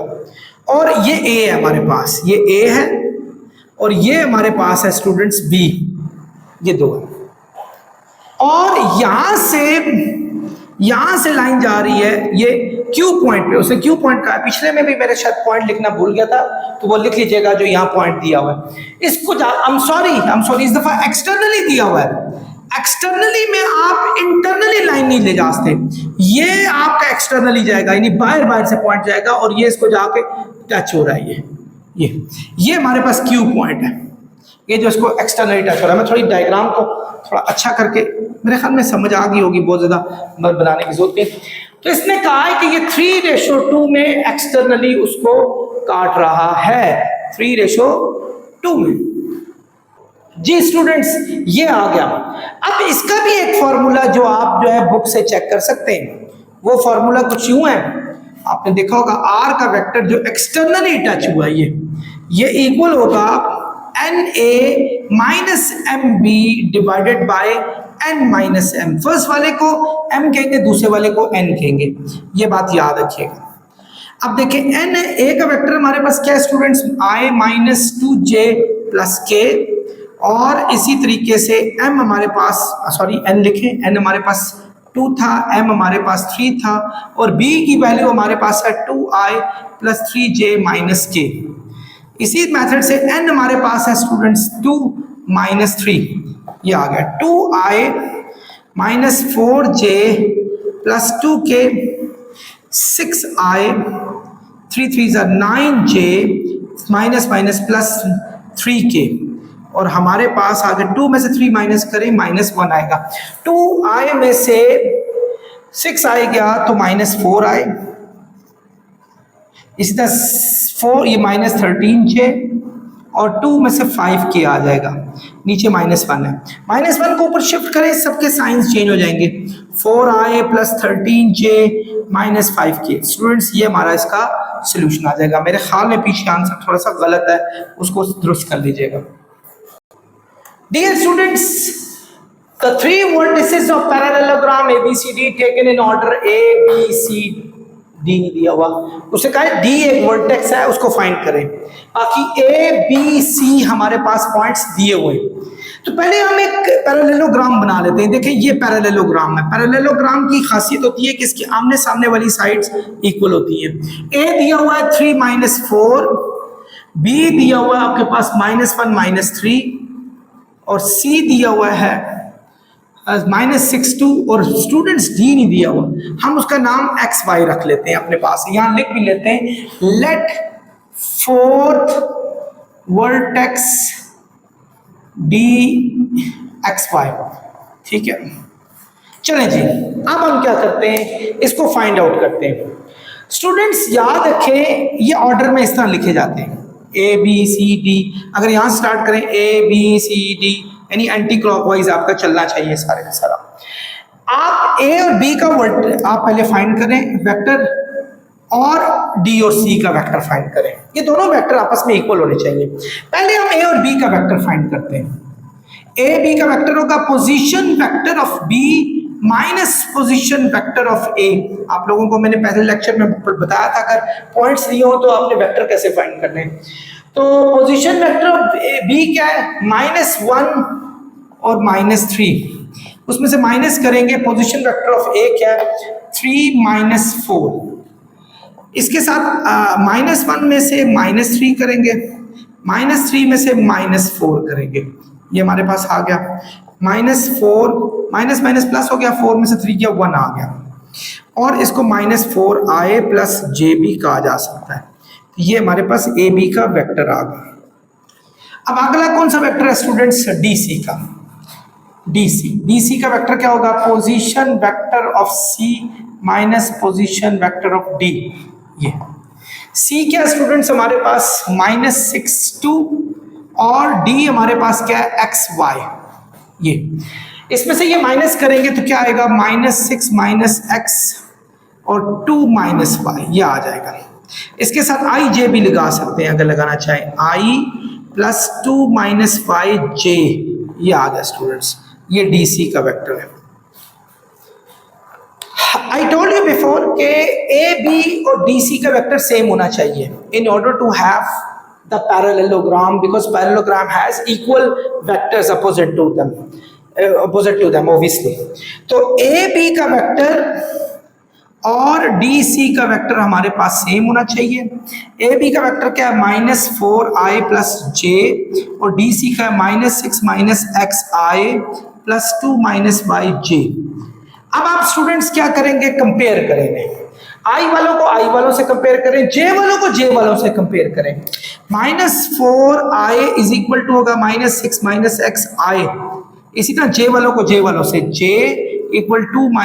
और ये A है हमारे पास, ये A है, और ये हमारे पास है स्टूडेंट्स B, ये दो है। और यहां से लाइन जा रही है ये Q पॉइंट पे, उसे Q पॉइंट का पिछले में भी मेरे शायद पॉइंट लिखना भूल गया था, तो वो लिख लीजिएगा जो यहाँ पॉइंट दिया हुआ है। इसको I'm sorry इस दफा एक्सटर्नली दिया हुआ है। एक्सटर्नली में आप इंटरनली लाइन नहीं ले जा सकते, ये आपका एक्सटर्नली जाएगा, यानी बाहर से पॉइंट जाएगा, और ये इसको जाके टच हो रहा है। ये हमारे पास Q पॉइंट है, ये जो इसको एक्सटर्नली टच हो रहा है। मैं थोड़ी डायग्राम को थोड़ा अच्छा करके, मेरे ख्याल में समझ आ गई होगी, बहुत ज़्यादा बनाने की जरूरत नहीं। तो इसने कहा है कि ये 3:2 में एक्सटर्नली उसको काट रहा है, 3:2 में। जी स्टूडेंट्स, ये आ गया। अब इसका भी एक फॉर्मूला जो आप जो है बुक से चेक कर सकते हैं, वो फॉर्मूला कुछ यूं है, आपने देखा होगा आर का वेक्टर जो एक्सटर्नली टच हुआ है ये इक्वल होगा NA minus MB divided by N minus M। First वाले को M कहेंगे, दूसरे वाले को N कहेंगे, ये बात याद रखिएगा। अब देखिए NA का वेक्टर हमारे पास क्या है students? I minus 2J plus K, और इसी तरीके से M हमारे पास, सॉरी N लिखें, N हमारे पास 2 था, M हमारे पास 3 था, और B की वैल्यू हमारे पास है 2I plus 3J minus K। इसी मेथड से N हमारे पास है स्टूडेंट्स 2 माइनस 3, ये आ गया 2I minus 4J plus 2K, 6I, 3 3s are 9J minus minus plus 3K, और हमारे पास आगे 2 में से 3 माइनस करें -1 आएगा। 2I में से 6I गया तो -4I, इसी तरह 4 ये -13J, और 2 में से 5k आ जाएगा, नीचे -1 है। -1 को ऊपर शिफ्ट करें, सबके साइंस चेंज हो जाएंगे। 4i + 13j - 5k। स्टूडेंट्स ये हमारा इसका सोल्यूशन आ जाएगा। मेरे ख्याल में पीछे आंसर थोड़ा सा गलत है, उसको दुरुस्त कर लीजिएगा। Dear students, the 3 vertices of parallelogram ABCD taken in order A, B, C, D नहीं दिया हुआ, उसे कहा D एक वर्टेक्स है, उसको फाइंड करें। बाकी A, B, C हमारे पास पॉइंट्स दिए हुए। तो पहले हम एक पैरेललोग्राम बना लेते हैं। देखिए ये पैरेललोग्राम है। पैरेललोग्राम की खासियत होती है कि इसकी आमने सामने वाली साइड्स इक्वल होती है। A दिया हुआ है 3 - 4, B दिया हुआ है आपके पास -1 - 3, और C दिया हुआ है -6 2, और स्टूडेंट्स D नहीं दिया हुआ। हम उसका नाम XY रख लेते हैं अपने पास, यहां लिख भी लेते हैं, late 4th vertex D XY। ठीक है, चलें जी, अब हम क्या करते हैं, इसको फाइंड आउट करते हैं। स्टूडेंट्स याद रखें, ये ऑर्डर में इस तरह लिखे जाते हैं, A B C D। अगर यहां स्टार्ट करें A B C D, यानी एंटी क्लॉकवाइज आपका चलना चाहिए सारे का सारा। आप A और B का आप पहले फाइंड करें वेक्टर, और D और C का वेक्टर फाइंड करें। ये दोनों वेक्टर आपस में इक्वल होने चाहिए। पहले हम A और B का वेक्टर फाइंड करते हैं। A B का वेक्टर होगा position vector of B minus position vector of A। आप लोगों को मैंने पहले लेक्चर में बताया था, अगर पॉइंट्स दिए हो तो आपने वेक्टर कैसे फाइंड करने हैं। तो पोजीशन वेक्टर ऑफ B क्या है, -1 और -3, उसमें से माइनस करेंगे। पोजीशन वेक्टर ऑफ A क्या है, 3 - 4। इसके साथ -1 में से -3 करेंगे, -3 में से -4 करेंगे, ये हमारे पास आ गया -4, माइनस माइनस प्लस हो गया, 4 में से 3 गया 1 आ गया, और इसको -4i + jb कहा जा सकता है। ये हमारे पास ए बी का वेक्टर आ गया। अब अगला कौन सा वेक्टर है स्टूडेंट्स, डीसी का। डीसी का वेक्टर क्या होगा, position vector of C minus position vector of D. ये सी क्या स्टूडेंट्स हमारे पास -6 2, और डी हमारे पास क्या है xy। ये इसमें से ये माइनस करेंगे तो क्या आएगा, -6 - x और 2 - y, ये आ जाएगा। इसके साथ आई जे भी लगा सकते हैं अगर लगाना चाहें, i + 2 - y j, ये आ गया स्टूडेंट्स, ये डीसी का वेक्टर है। आई टोल्ड यू बिफोर के ए बी और डीसी का वेक्टर सेम होना चाहिए in order to have the parallelogram, because parallelogram has equal vectors opposite to them obviously. तो ए बी का वेक्टर और डी सी का वेक्टर हमारे पास सेम होना चाहिए। ए बी का वेक्टर क्या है, -4i + j, और डी सी का -6 - xi + 2 - yj। अब आप स्टूडेंट्स क्या करेंगे, कंपेयर करेंगे, आई वालों को आई वालों से कंपेयर करें, जे वालों को जे वालों से कंपेयर करें। -4i = होगा -6 - xi, इसी तरह जे वालों को जे वालों से, j = 2 -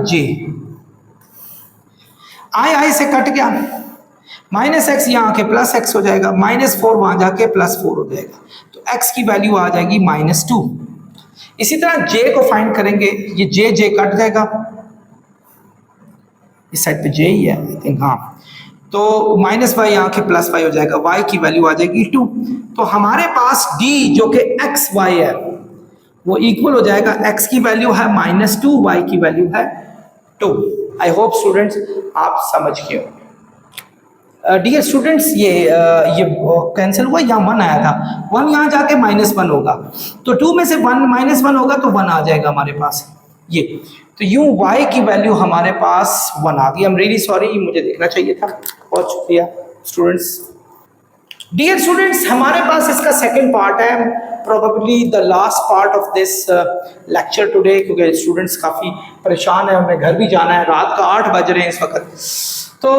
yj। आई से कट गया, -x यहाँ आके +x हो जाएगा, -4 वहां जाके +4 हो जाएगा, तो x की वैल्यू आ जाएगी -2। इसी तरह j को फाइंड करेंगे, ये j कट जाएगा, इस साइड पे j ही है आई थिंक, हाँ, तो -y यहाँ के +y हो जाएगा, y की वैल्यू आ जाएगी 2। तो हमारे पास d जो कि xy है वो इक्वल हो जाएगा, x की वैल्यू है -2, y की वैल्यू है 2। आई होप स्टूडेंट्स आप समझ गए हो। डियर स्टूडेंट्स ये कैंसिल हुआ, यहाँ 1 आया था, 1 यहाँ जाके -1 होगा, तो 2 में से 1 -1 होगा तो 1 आ जाएगा हमारे पास। ये तो यूं y की वैल्यू हमारे पास 1 आ गई। आई एम रियली सॉरी, मुझे देखना चाहिए था, बहुत शुक्रिया स्टूडेंट्स। डियर स्टूडेंट्स हमारे पास इसका सेकंड पार्ट है, probably the last part of this lecture today, क्योंकि स्टूडेंट्स काफ़ी परेशान है, हमें घर भी जाना है, रात का 8 बज रहे हैं इस वक्त। तो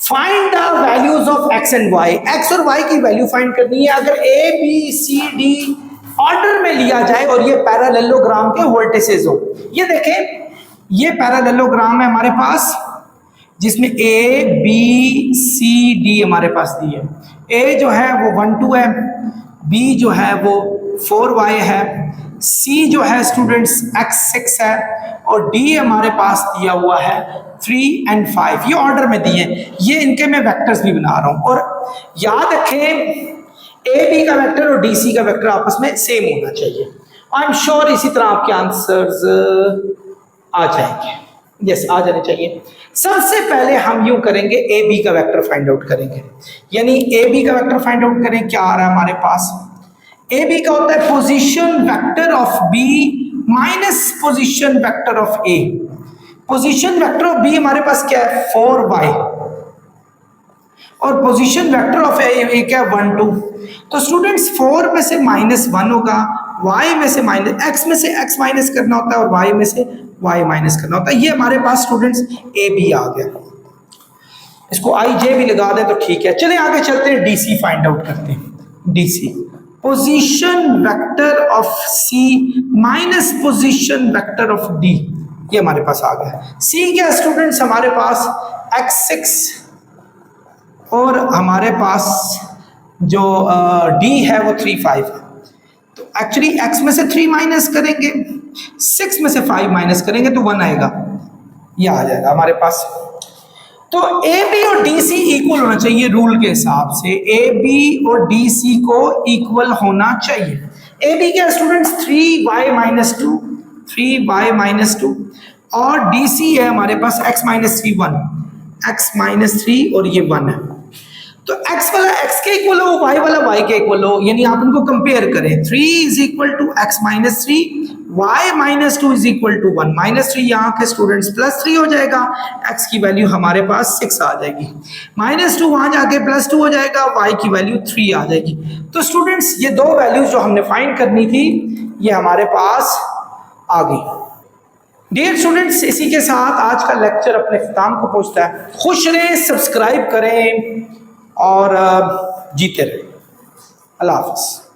find the values of x and y, x और y की वैल्यू फाइंड करनी है। अगर a b c d order में लिया जाए और ये पैरेललोग्राम के वर्टिसेस हो, ये देखें ये पैरेललोग्राम है हमारे पास जिसमें a b c d हमारे पास दी है। ए जो है वो 1 2 है, बी जो है वो 4y है, सी जो है स्टूडेंट्स x 6 है, और डी हमारे पास दिया हुआ है 3 and 5। ये ऑर्डर में दिए, ये इनके मैं वेक्टर्स भी बना रहा हूं। और याद रखें ए बी का वेक्टर और डी सी का वेक्टर आपस में सेम होना चाहिए। आई एम श्योर इसी तरह आपके आंसर्स आ जाएंगे, यस आ जाने चाहिए। सबसे पहले हम यूं करेंगे, ए बी का वेक्टर फाइंड आउट करेंगे, यानी ए बी का वेक्टर फाइंड आउट करें। क्या आ रहा है हमारे पास, ए बी का होता है position vector of B minus position vector of A. Position vector of B हमारे पास क्या है 4y, और पोजीशन वेक्टर ऑफ ए क्या है 1 2। तो स्टूडेंट्स 4 में से -1 होगा, y में से x में से x माइनस करना होता है, और y में से y माइनस करना होता है। ये हमारे पास स्टूडेंट्स ए बी आ गया। इसको आई जे भी लगा दें तो ठीक है। चलिए आगे चलते हैं, डी सी फाइंड आउट करते हैं। D C position vector of C minus position vector of D, ये हमारे पास आ गया। सी क्या स्टूडेंट्स हमारे पास x6, और हमारे पास जो डी है वो 3 5। तो एक्चुअली x में से 3 माइनस करेंगे, 6 में से 5 माइनस करेंगे तो 1 आएगा, ये आ जाएगा हमारे पास। तो ए बी और डी सी इक्वल होना चाहिए रूल के हिसाब से, ए बी और डी सी को इक्वल होना चाहिए। ए बी क्या स्टूडेंट्स 3y-2, 3y-2, और डी सी है हमारे पास x-3 1, x-3 और ये 1 है। तो x वाला x के इक्वल हो, y वाला y के इक्वल हो, यानी आप इनको कंपेयर करें। 3 = x-3, y-2 = 1, -3 यहाँ के स्टूडेंट्स +3 हो जाएगा, x की वैल्यू हमारे पास 6 आ जाएगी, -2 वहां जाके +2 हो जाएगा, y की वैल्यू 3 आ जाएगी। तो स्टूडेंट्स ये दो वैल्यूज जो हमने फाइंड करनी थी ये हमारे पास आ गई। डियर स्टूडेंट्स, इसी के साथ आज का लेक्चर अपने इख्तिताम को पहुंचता है। खुश रहें, सब्सक्राइब करें और जीते रहें। अल्लाह हाफ़िज़।